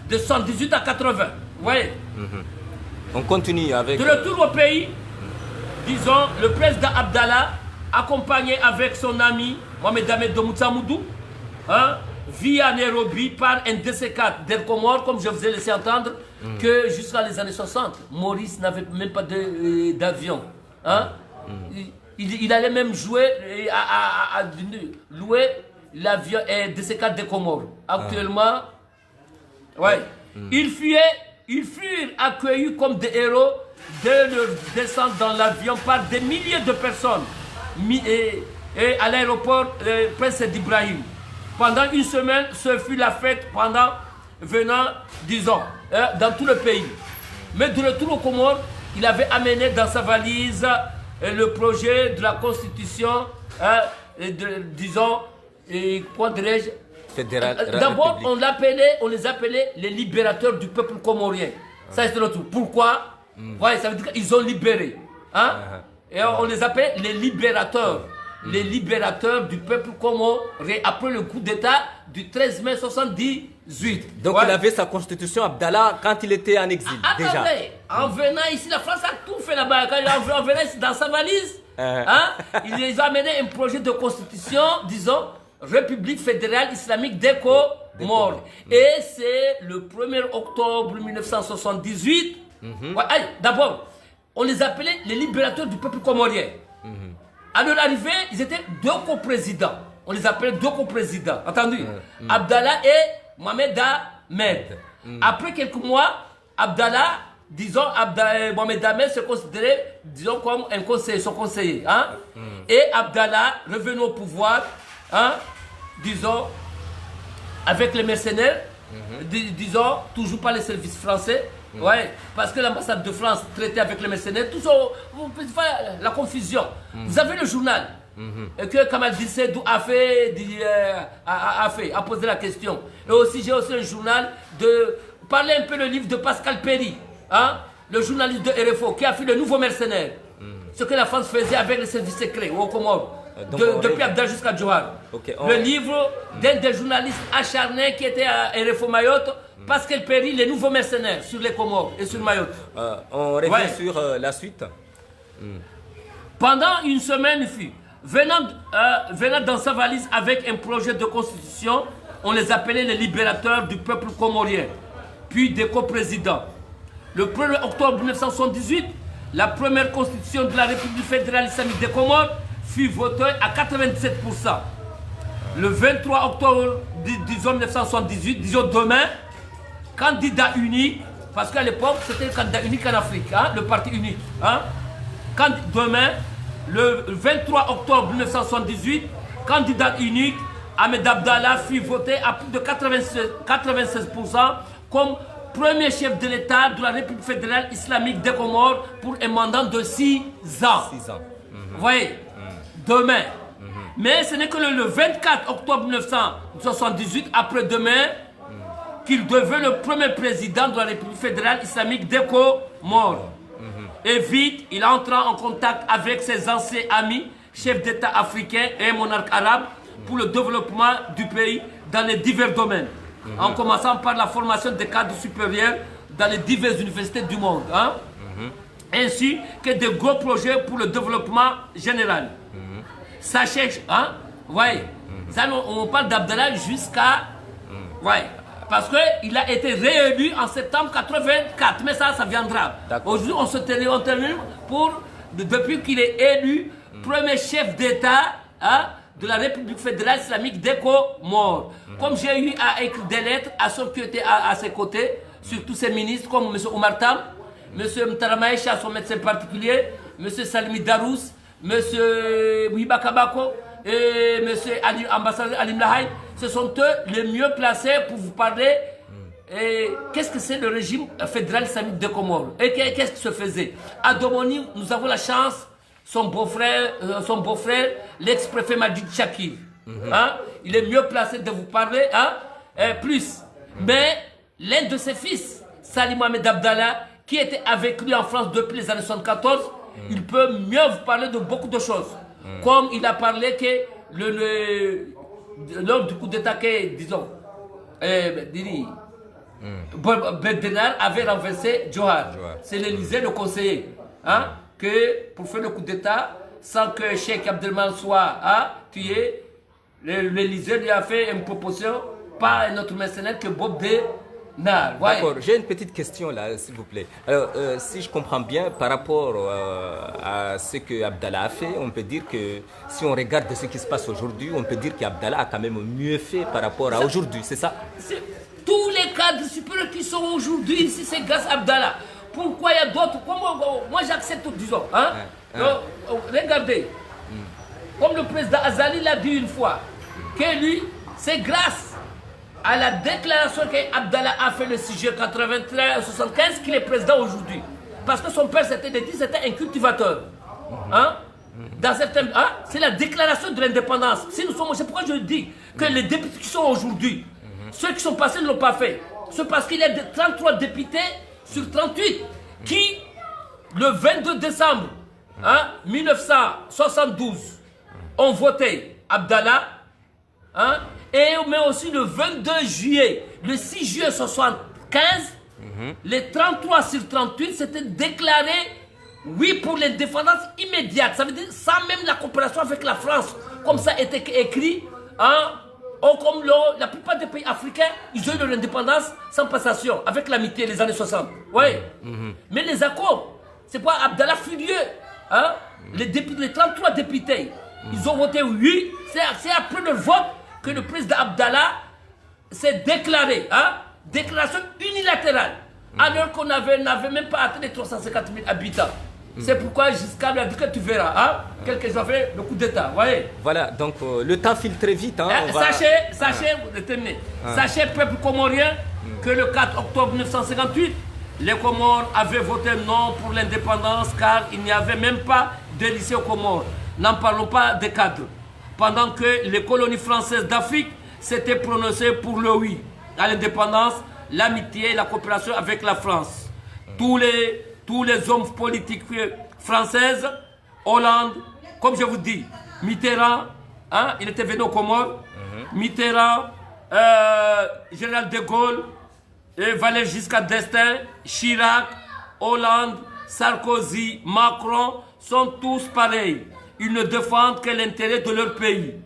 De 118 à 80. Vous voyez? On continue avec... De retour au pays, disons, le président Abdallah, accompagné avec son ami Mohamed Ahmed Domoutsamoudou, via Nairobi par un DC-4 d'Air Comores, comme je vous ai laissé entendre, que jusqu'à les années 60, Maurice n'avait même pas d'avion. Il allait même jouer, louer l'avion DC-4 des Comores. Actuellement, ils furent accueillis comme des héros dès leur descente dans l'avion par des milliers de personnes et à l'aéroport Prince d'Ibrahim. Pendant une semaine, ce fut la fête venant, disons, dans tout le pays. Mais de retour aux Comores, il avait amené dans sa valise le projet de la constitution, disons, quoi dirais-je, d'abord, on les appelait les libérateurs du peuple comorien. Ça, c'est le truc. Pourquoi? Ouais, ça veut dire qu'ils ont libéré. Hein? Et on les appelait les libérateurs. Les libérateurs du peuple comorien après le coup d'État du 13 mai 78. Donc il avait sa constitution, Abdallah, quand il était en exil. Déjà. En venant ici, la France a tout fait là-bas. En venant ici dans sa valise, il les a amené un projet de constitution, disons, République fédérale islamique des Comores. Et c'est le 1er octobre 1978. D'abord, on les appelait les libérateurs du peuple comorien. À leur arrivée, ils étaient deux coprésidents. On les appelait deux coprésidents. Entendu? Abdallah et Mohamed Ahmed. Après quelques mois, Abdallah, disons, Mohamed Ahmed se considérait, disons, comme un conseiller, son conseiller. Hein? Et Abdallah, revenu au pouvoir, hein, disons, avec les mercenaires, disons, toujours pas les services français, ouais, parce que l'ambassade de France traitait avec les mercenaires, tout ça, la confusion. Vous avez le journal que Kamal Dissedou a posé la question. Et aussi, j'ai aussi un journal de parler un peu le livre de Pascal Perry, hein, le journaliste de RFO, qui a fait le nouveau mercenaire. Ce que la France faisait avec les services secrets au Comores. Depuis Abdel jusqu'à Johar. Le livre d'un des journalistes acharnés qui était à RFO Mayotte, Pascal Perry, les nouveaux mercenaires sur les Comores et sur Mayotte. On revient sur la suite. Pendant une semaine, il fut venant dans sa valise avec un projet de constitution, on les appelait les libérateurs du peuple comorien, puis des coprésidents. Le 1er octobre 1978, la première constitution de la République fédérale islamique des Comores fut votée à 97%. Le 23 octobre 1978, disons demain, candidat unique, parce qu'à l'époque c'était le candidat unique en Afrique, hein, le parti unique. Hein. Demain, le 23 octobre 1978, candidat unique, Ahmed Abdallah fut voté à plus de 96% comme premier chef de l'État de la République fédérale islamique des Comores pour un mandat de 6 ans. 6 ans. Vous voyez, demain. Mais ce n'est que le 24 octobre 1978, après-demain, qu'il devient le premier président de la République fédérale islamique des Comores. Et vite, il entra en contact avec ses anciens amis, chefs d'État africains et monarques arabes, pour le développement du pays dans les divers domaines. En commençant par la formation des cadres supérieurs dans les diverses universités du monde. Hein? Ainsi que de gros projets pour le développement général. Sachez, hein? Ouais. Ça, on parle d'Abdallah jusqu'à... Ouais. Parce qu'il a été réélu en septembre 84, mais ça viendra. Aujourd'hui, on termine pour, depuis qu'il est élu, premier chef d'État, hein, de la République fédérale islamique des Comores. Comme j'ai eu à écrire des lettres à ceux qui étaient à ses côtés, surtout ses ministres comme M. Omar Tam, M. Mtaramaïcha, son médecin particulier, M. Salimi Darous, M. Wiba Kabako et M. Ambassadeur Alim Lahaï, ce sont eux les mieux placés pour vous parler. Qu'est-ce que c'est le régime fédéral islamique des Comores? Et qu'est-ce qui se faisait? À Domoni, nous avons la chance, son beau-frère, l'ex-préfet Majid Chakir. Hein? Il est mieux placé de vous parler, hein? Plus. Mais l'un de ses fils, Salim Mohamed Abdallah, qui était avec lui en France depuis les années 74, il peut mieux vous parler de beaucoup de choses. Comme il a parlé que lors du coup d'État que, disons, Bedenar avait renversé Johar. C'est l'Élysée, le conseiller, hein, que pour faire le coup d'État, sans que Cheikh Abdelman soit tué, l'Élysée lui a fait une proposition, pas un autre mercenaire que Bob Denard. D'accord, j'ai une petite question là, s'il vous plaît. Alors, si je comprends bien, par rapport à ce que Abdallah a fait, on peut dire que si on regarde ce qui se passe aujourd'hui, on peut dire qu'Abdallah a quand même mieux fait par rapport à aujourd'hui, c'est ça? Tous les cadres supérieurs qui sont aujourd'hui ici, c'est grâce à Abdallah. Pourquoi il y a d'autres? Moi j'accepte, disons. Hein? Regardez, comme le président Azali l'a dit une fois, que lui, c'est grâce à la déclaration qu'Abdallah a fait le 6 juillet 1975 qu'il est président aujourd'hui. parce que son père, c'était un cultivateur. Hein? Dans certains, hein? C'est la déclaration de l'indépendance. Si nous sommes, c'est pourquoi je dis que les députés qui sont aujourd'hui, ceux qui sont passés ne l'ont pas fait. C'est parce qu'il y a 33 députés sur 38 qui, le 22 décembre 1972, ont voté Abdallah. Hein? Mais aussi le 22 juillet, le 6 juillet 1975, les 33 sur 38 s'étaient déclarés oui pour l'indépendance immédiate. Ça veut dire sans même la coopération avec la France, comme ça a été écrit. Hein? Comme la plupart des pays africains, ils ont eu leur indépendance sans passation, avec l'amitié les années 60. Oui. Mais les accords, c'est pas Abdallah furieux. Hein? Les 33 députés, ils ont voté oui. C'est après le vote que le président Abdallah s'est déclaré. Hein? Déclaration unilatérale. Alors qu'on n'avait même pas atteint les 350 000 habitants. C'est pourquoi Giscard lui a dit que tu verras, hein, quelques jours après le coup d'État. Voilà, donc le temps file très vite. Hein, Sachez, peuple comorien, que le 4 octobre 1958, les Comores avaient voté non pour l'indépendance car il n'y avait même pas de lycée aux Comores. N'en parlons pas des cadres. Pendant que les colonies françaises d'Afrique s'étaient prononcées pour le oui à l'indépendance, l'amitié et la coopération avec la France. Tous les hommes politiques françaises, Hollande, comme je vous dis, Mitterrand, hein, il était venu aux Comores, Mitterrand, Général de Gaulle, Valéry Giscard d'Estaing, Chirac, Hollande, Sarkozy, Macron, sont tous pareils. Ils ne défendent que l'intérêt de leur pays.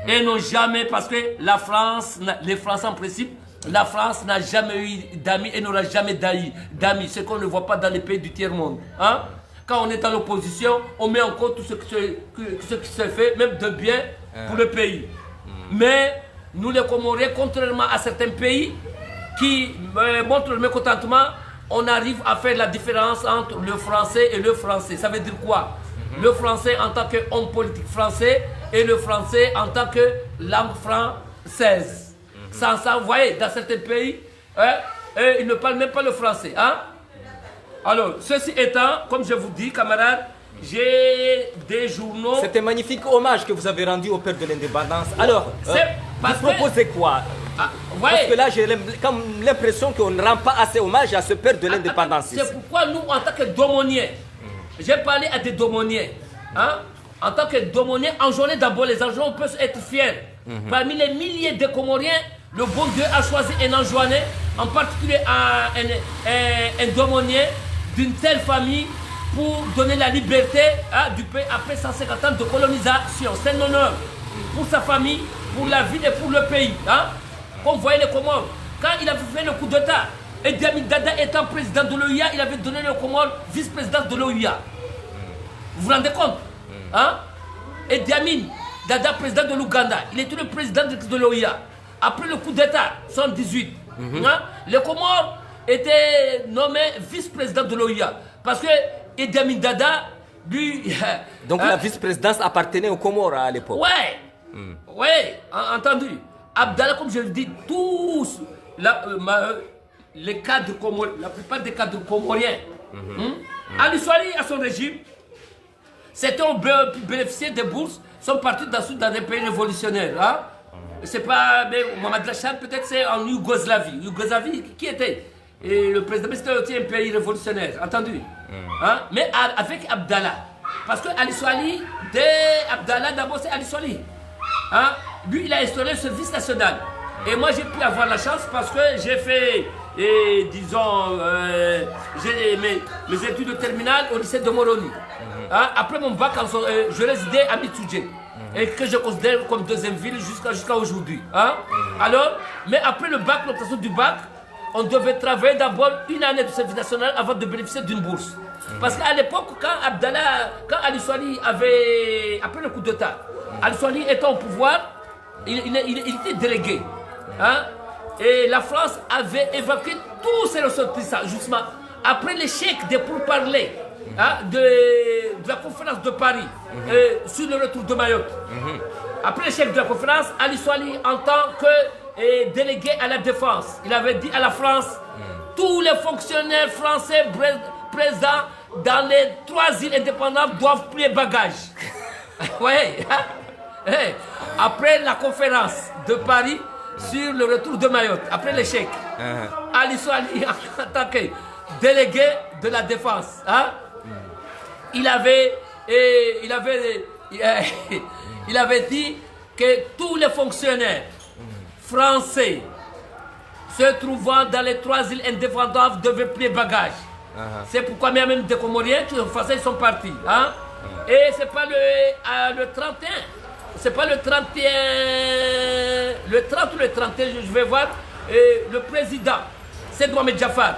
Et n'ont jamais, parce que la France, les Français en principe, la France n'a jamais eu d'amis et n'aura jamais d'amis. Ce qu'on ne voit pas dans les pays du tiers-monde. Hein? Quand on est dans l'opposition, on met en compte tout ce qui se fait, même de bien pour le pays. Mais nous les Comoriens, contrairement à certains pays qui montrent le mécontentement, on arrive à faire la différence entre le français et le français. Ça veut dire quoi? Le français en tant qu'homme politique français et le français en tant que langue française. Sans ça, vous voyez, dans certains pays, ils ne parlent même pas le français. Hein? Alors, ceci étant, comme je vous dis, camarades, j'ai des journaux... C'est un magnifique hommage que vous avez rendu au père de l'indépendance. Alors, vous proposez quoi? Parce que là, j'ai l'impression qu'on ne rend pas assez hommage à ce père de l'indépendance. C'est pourquoi nous, en tant que domoniens, j'ai parlé à des domoniens. Hein? En tant que domoniens, enjôlés d'abord, les enjôlés peuvent être fiers. Parmi les milliers de Comoriens, le bon Dieu a choisi un enjoiné, en particulier un domonien d'une telle famille pour donner la liberté du pays après 150 ans de colonisation. C'est un honneur pour sa famille, pour la ville et pour le pays. Hein? Comme vous voyez les Comores, quand il avait fait le coup d'État, Idi Amin Dada étant président de l'OUA, il avait donné le Comores vice-président de l'OUA. Vous vous rendez compte? Hein? Idi Amin Dada, président de l'Ouganda, il était le président de l'OUA. Après le coup d'État, 118, hein, les Comores étaient nommés vice-président de l'OUA. Parce que Idi Amin Dada, lui... Donc la vice-présidence appartenait aux Comores à l'époque. Ouais, entendu. Abdallah, comme je le dis, tous les cadres comoriens, la plupart des cadres comoriens, Ali Souali à son régime, c'était ont bénéficié des bourses, sont partis dans des pays révolutionnaires. Hein? C'est pas, mais Mohamed Lachad, peut-être c'est en Yougoslavie. Yougoslavie, qui était le président, mais c'était aussi un pays révolutionnaire, entendu. Hein? Mais avec Abdallah. Parce que Ali Souali, dès Abdallah, d'abord c'est Ali Souali. Hein? Lui, il a instauré le service national. Et moi, j'ai pu avoir la chance parce que j'ai fait, disons, mes études de terminale au lycée de Moroni. Hein? Après mon bac, je résidais à Mitoudjé. Et que je considère comme deuxième ville jusqu'à aujourd'hui. Hein? Alors, mais après le bac, l'obtention du bac, on devait travailler d'abord une année de service national avant de bénéficier d'une bourse. Parce qu'à l'époque, quand Ali Souali avait, après le coup d'État, Ali Souali étant au pouvoir, il était délégué. Hein? Et la France avait évacué tous ses ressortissants, justement, après l'échec des pourparlers. Hein, de la conférence de Paris sur le retour de Mayotte. Après l'échec de la conférence, Ali Souali, en tant que délégué à la défense, il avait dit à la France, tous les fonctionnaires français présidents dans les 3 îles indépendantes doivent plier bagages. Oui. Après la conférence de Paris sur le retour de Mayotte, après l'échec, Ali Souali, en tant que délégué de la défense, il avait dit que tous les fonctionnaires français se trouvant dans les 3 îles indépendantes devaient plier bagages. C'est pourquoi même des Comoriens, tous les Français sont partis. Et c'est pas le 31. C'est pas le 31. Le 30 ou le 31, je vais voir. Le président, Seydou Ahmed Jaffar,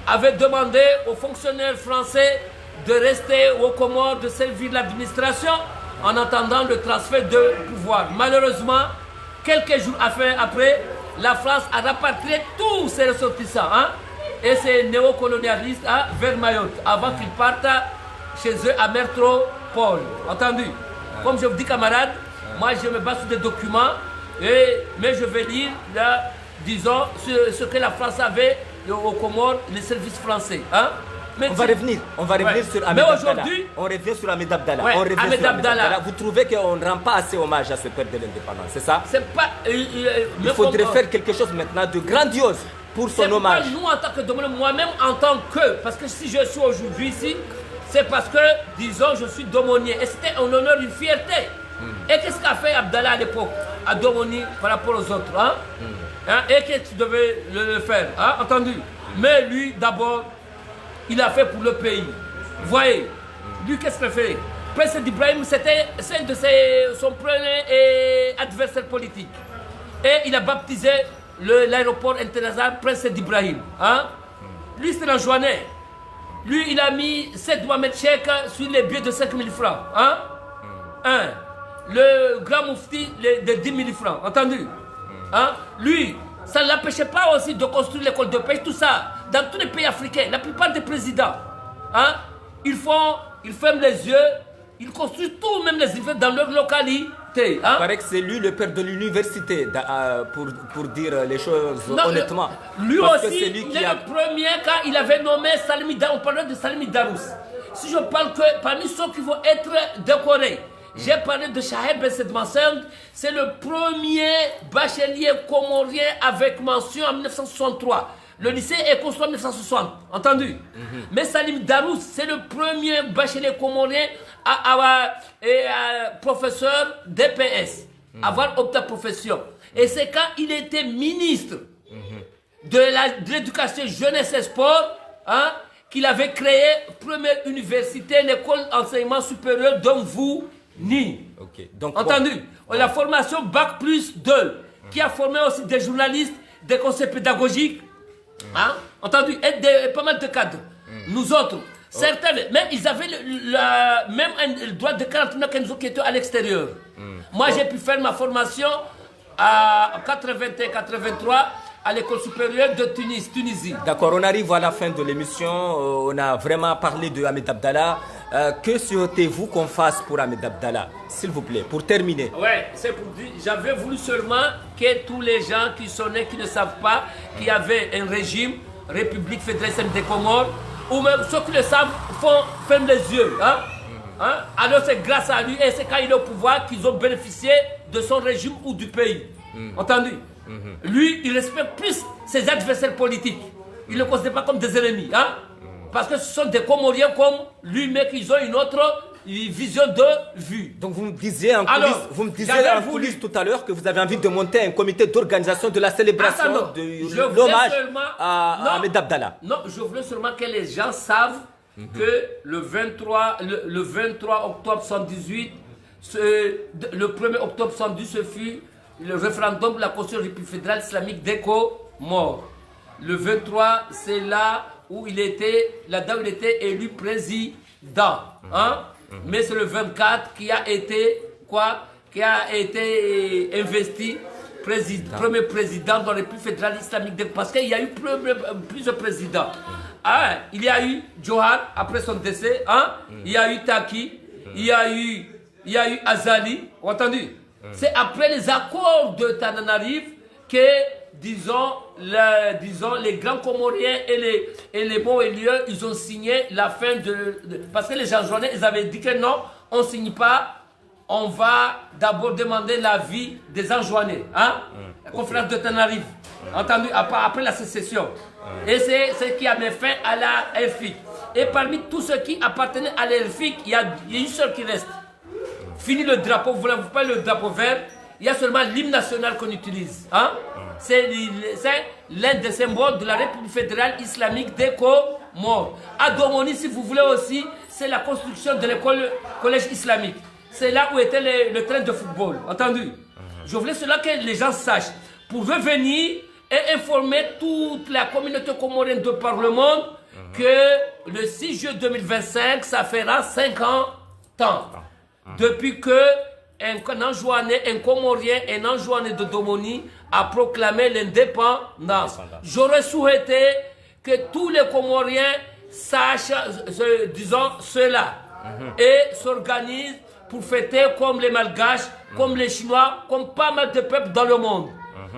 avait demandé aux fonctionnaires français de rester aux Comores, de servir l'administration en attendant le transfert de pouvoir. Malheureusement, quelques jours après, la France a rapatrié tous ses ressortissants et ses néocolonialistes vers Mayotte avant qu'ils partent chez eux à Métropole. Entendu? Comme je vous dis, camarades, moi je me base sur des documents, mais je vais lire, là, disons, ce que la France avait aux Comores, les services français. Mais on va revenir sur Ahmed Abdallah. On revient sur Ahmed Abdallah. Ouais, on revient Ahmed sur Ahmed Abdallah. Abdallah. Vous trouvez qu'on ne rend pas assez hommage à ce père de l'indépendance, c'est ça? C'est pas. Il faudrait faire quelque chose maintenant de grandiose pour son hommage. Pas nous en tant que domaine, moi-même en tant que. Parce que si je suis aujourd'hui ici, c'est parce que, disons, je suis domonier. Et c'était un honneur, une fierté. Et qu'est-ce qu'a fait Abdallah à l'époque, à Domoni, par rapport aux autres et qu'est-ce qu'il devait le faire, entendu? Mais lui, d'abord, il a fait pour le pays. Vous voyez, lui, qu'est-ce qu'il a fait? Prince d'Ibrahim, c'était son premier adversaire politique. Et il a baptisé l'aéroport international Prince d'Ibrahim. Lui, c'était un Joannais. Lui, il a mis 7 Mohamed Cheikh sur les billets de 5 000 francs. Le grand moufti de 10 000 francs. Entendu? Lui, ça ne l'empêchait pas aussi de construire l'école de pêche, tout ça. Dans tous les pays africains, la plupart des présidents, ils ferment les yeux, ils construisent tout, même les universités dans leur localité. Il paraît que c'est lui le père de l'université, pour dire les choses honnêtement. Lui aussi, il est le premier quand il avait nommé Salimi Darous. On parlait de Salimi Darous. Si je parle que parmi ceux qui vont être décorés, j'ai parlé de Shaheb Ben Sedmansend, c'est le premier bachelier comorien avec mention en 1963. Le lycée est construit en 1960, entendu? Mais Salim Darous, c'est le premier bachelier comorien à avoir professeur DPS, avoir obtenu profession. Et c'est quand il était ministre de l'éducation, jeunesse et sport, qu'il avait créé première université, l'école d'enseignement supérieur d'Omvou-Ni. Donc, entendu? La formation Bac plus 2, qui a formé aussi des journalistes, des conseils pédagogiques, entendu? Et pas mal de cadres. Nous autres, certains, même ils avaient même le droit de 49 qui étaient à l'extérieur. Moi, j'ai pu faire ma formation en 81-83 à l'école supérieure de Tunisie. D'accord, on arrive à la fin de l'émission. On a vraiment parlé de Ahmed Abdallah. Que souhaitez-vous qu'on fasse pour Ahmed Abdallah, s'il vous plaît, pour terminer? Ouais, c'est pour dire, j'avais voulu seulement que tous les gens qui sont nés, qui ne savent pas qu'il y avait un régime, République fédérale des Comores, ou même ceux qui le savent ferment les yeux. Alors c'est grâce à lui, et c'est quand il est au pouvoir qu'ils ont bénéficié de son régime ou du pays. Entendu? Lui, il respecte plus ses adversaires politiques. Il ne les considère pas comme des ennemis. Parce que ce sont des Comoriens comme lui, mais qu'ils ont une autre vision de vue. Donc vous me disiez en coulisses tout à l'heure que vous avez envie de monter un comité d'organisation de la célébration de l'hommage à Ahmed Abdallah. Non, je voulais seulement que les gens savent que le 23 octobre 118, le 1er octobre 110, ce fut le référendum de la Constitution République fédérale islamique des Comores. Le 23, c'est là où il était élu président. Mais c'est le 24 qui a été investi premier président de la République fédérale islamique des Comores. Parce qu'il y a eu plusieurs présidents. Il y a eu Johar après son décès. Il y a eu Taki. Il y a eu Azali. Entendu? C'est après les accords de Tananarive que disons, les grands Comoriens et les Moélieux, ils ont signé la fin parce que les gens journée, ils avaient dit que non, on ne signe pas, on va d'abord demander l'avis des Anjouanais. Hein? La conférence de Tenerife, entendu, après la sécession. Et c'est ce qui a mis fin à la LFIC. Et parmi tous ceux qui appartenaient à la LFIC, il y a une seule qui reste. Fini le drapeau, vous ne voulez pas le drapeau vert, il y a seulement l'hymne national qu'on utilise. Hein? C'est l'un des symboles de la République fédérale islamique des Comores. À Domoni, si vous voulez aussi, c'est la construction de l'école collège islamique. C'est là où était le train de football. Entendu? Je voulais cela que les gens sachent. Pour revenir et informer toute la communauté comorienne de par le monde que le 6 juillet 2025, ça fera 50 ans. Depuis que un Anjouanais, un Comorien, un Anjouanais de Domoni a proclamé l'indépendance. J'aurais souhaité que tous les Comoriens sachent, disons, cela et s'organisent pour fêter comme les Malgaches, comme les Chinois, comme pas mal de peuples dans le monde.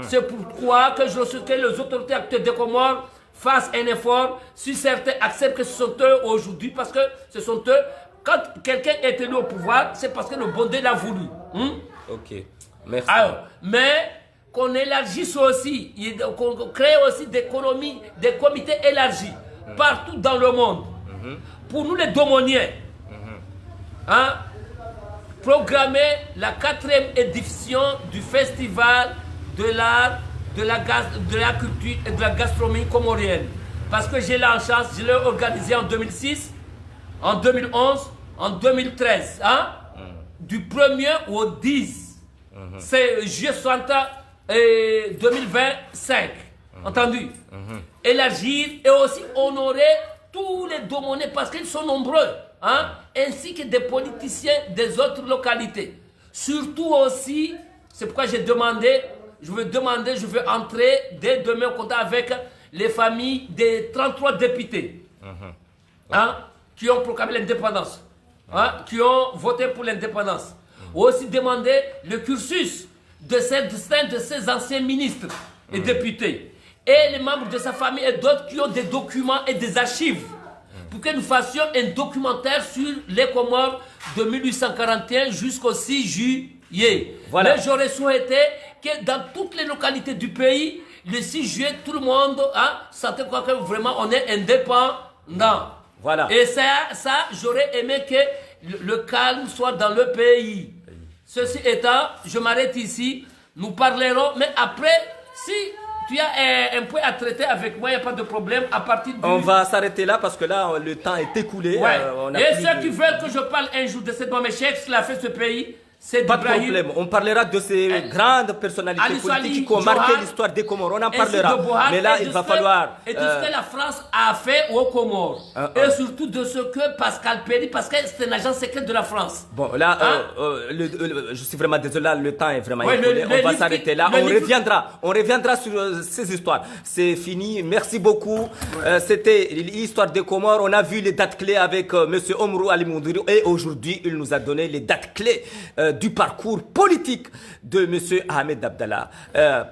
C'est pourquoi que je souhaite que les autorités actuelles des Comores fassent un effort. Si certains acceptent que ce sont eux aujourd'hui, parce que ce sont eux. Quand quelqu'un est élu au pouvoir, c'est parce que le bon Dieu l'a voulu. Ok, merci. Alors, mais qu'on élargisse aussi, qu'on crée aussi des comités élargis partout dans le monde. Pour nous les Domoniens, hein, programmer la 4e édition du festival de l'art, de la culture et de la gastronomie comorienne. Parce que j'ai la chance, je l'ai organisé en 2006, en 2011, en 2013, hein? Du 1er au 10. C'est juillet 60 et 2025. Entendu? Élargir et aussi honorer tous les Domonais parce qu'ils sont nombreux, hein? Ainsi que des politiciens des autres localités. Surtout aussi, c'est pourquoi je veux entrer dès demain en contact avec les familles des 33 députés. Hein? Qui ont proclamé l'indépendance, hein, qui ont voté pour l'indépendance. Aussi demander le cursus de ces anciens ministres et députés. Et les membres de sa famille et d'autres qui ont des documents et des archives. Pour que nous fassions un documentaire sur les Comores de 1841 jusqu'au 6 juillet. Voilà. Mais j'aurais souhaité que dans toutes les localités du pays, le 6 juillet, tout le monde sentait que vraiment on est indépendant. Voilà. Et ça j'aurais aimé que le calme soit dans le pays. Ceci étant, je m'arrête ici. Nous parlerons, mais après, si tu as un point à traiter avec moi, il n'y a pas de problème. À partir du... On va s'arrêter là parce que là, le temps est écoulé. Ouais. Et ceux qui veulent que je parle un jour de cette bombe échec, ce qu'il a fait ce pays, c'est pas de problème. On parlera de ces grandes personnalités politiques qui ont marqué l'histoire des Comores. On en parlera. Mais là, il va falloir... Et tout ce que la France a fait aux Comores. Et surtout de ce que Pascal Perry, parce que c'est un agent secret de la France. Bon, là, je suis vraiment désolé, là, le temps est vraiment écoulé. On va s'arrêter là. On reviendra sur ces histoires. C'est fini. Merci beaucoup. C'était l'histoire des Comores. On a vu les dates clés avec M. Omrou Ali Moundiri. Et aujourd'hui, il nous a donné les dates clés du parcours politique de M. Ahmed Abdallah.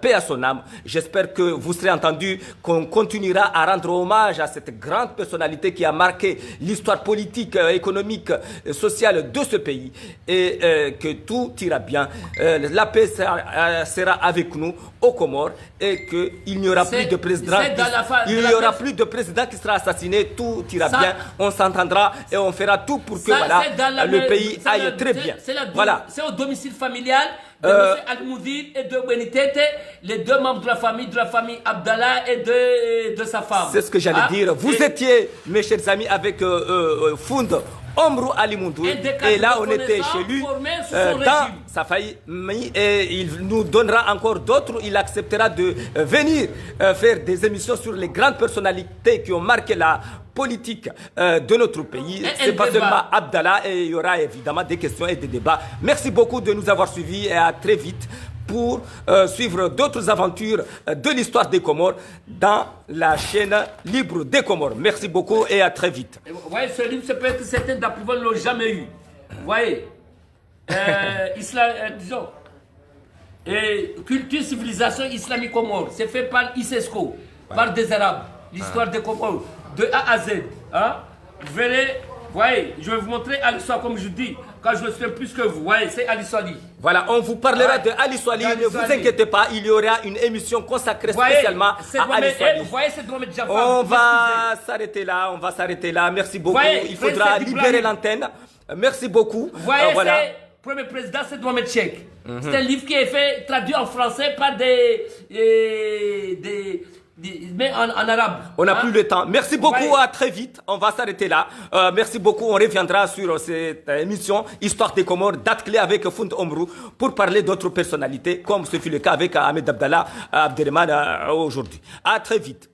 Paix à son âme. J'espère que vous serez entendus, qu'on continuera à rendre hommage à cette grande personnalité qui a marqué l'histoire politique, économique, sociale de ce pays et que tout ira bien. La paix sera avec nous aux Comores et qu'il n'y aura plus de président. Il n'y aura plus de président qui sera assassiné. Tout ira bien. On s'entendra et on fera tout pour que le pays aille très bien. Voilà. C'est au domicile familial de M. Al-Moudir et de Benitete, les deux membres de la famille Abdallah et de sa femme. C'est ce que j'allais dire. Vous étiez, mes chers amis, avec Found Omrou Ali Moundou. Et là, on était chez lui, dans sa famille, et il nous donnera encore d'autres. Il acceptera de venir faire des émissions sur les grandes personnalités qui ont marqué la politique de notre pays. C'est pas seulement Abdallah, et il y aura évidemment des questions et des débats. Merci beaucoup de nous avoir suivis et à très vite pour suivre d'autres aventures de l'histoire des Comores dans la chaîne libre des Comores. Merci beaucoup et à très vite. Vous voyez, ce livre, c'est peut-être certains d'approuvants ne l'ont jamais eu. Vous voyez, disons, et culture, civilisation islamique Comore. C'est fait par ICESCO, par des Arabes. L'histoire des Comores, de A à Z. Hein? Vous verrez, voyez, je vais vous montrer Ali Swali, comme je dis, quand je le suis plus que vous. Voyez, c'est Ali Swali. Voilà, on vous parlera de Ali Swali. Ne vous inquiétez pas, il y aura une émission consacrée spécialement à Ali Swali. Vous voyez, c'est Mohamed Jafar. On va s'arrêter là, Merci beaucoup. Voyez, il faudra libérer l'antenne. Merci beaucoup. Vous voyez, voilà. Le premier président, c'est Mohamed Cheikh. C'est un livre qui est fait, traduit en français par mais en arabe. On n'a plus le temps. Merci beaucoup, à très vite. On va s'arrêter là. Merci beaucoup. On reviendra sur cette émission Histoire des Comores, date clé avec Found Omrou pour parler d'autres personnalités, comme ce fut le cas avec Ahmed Abdallah Abdelrahman aujourd'hui. À très vite.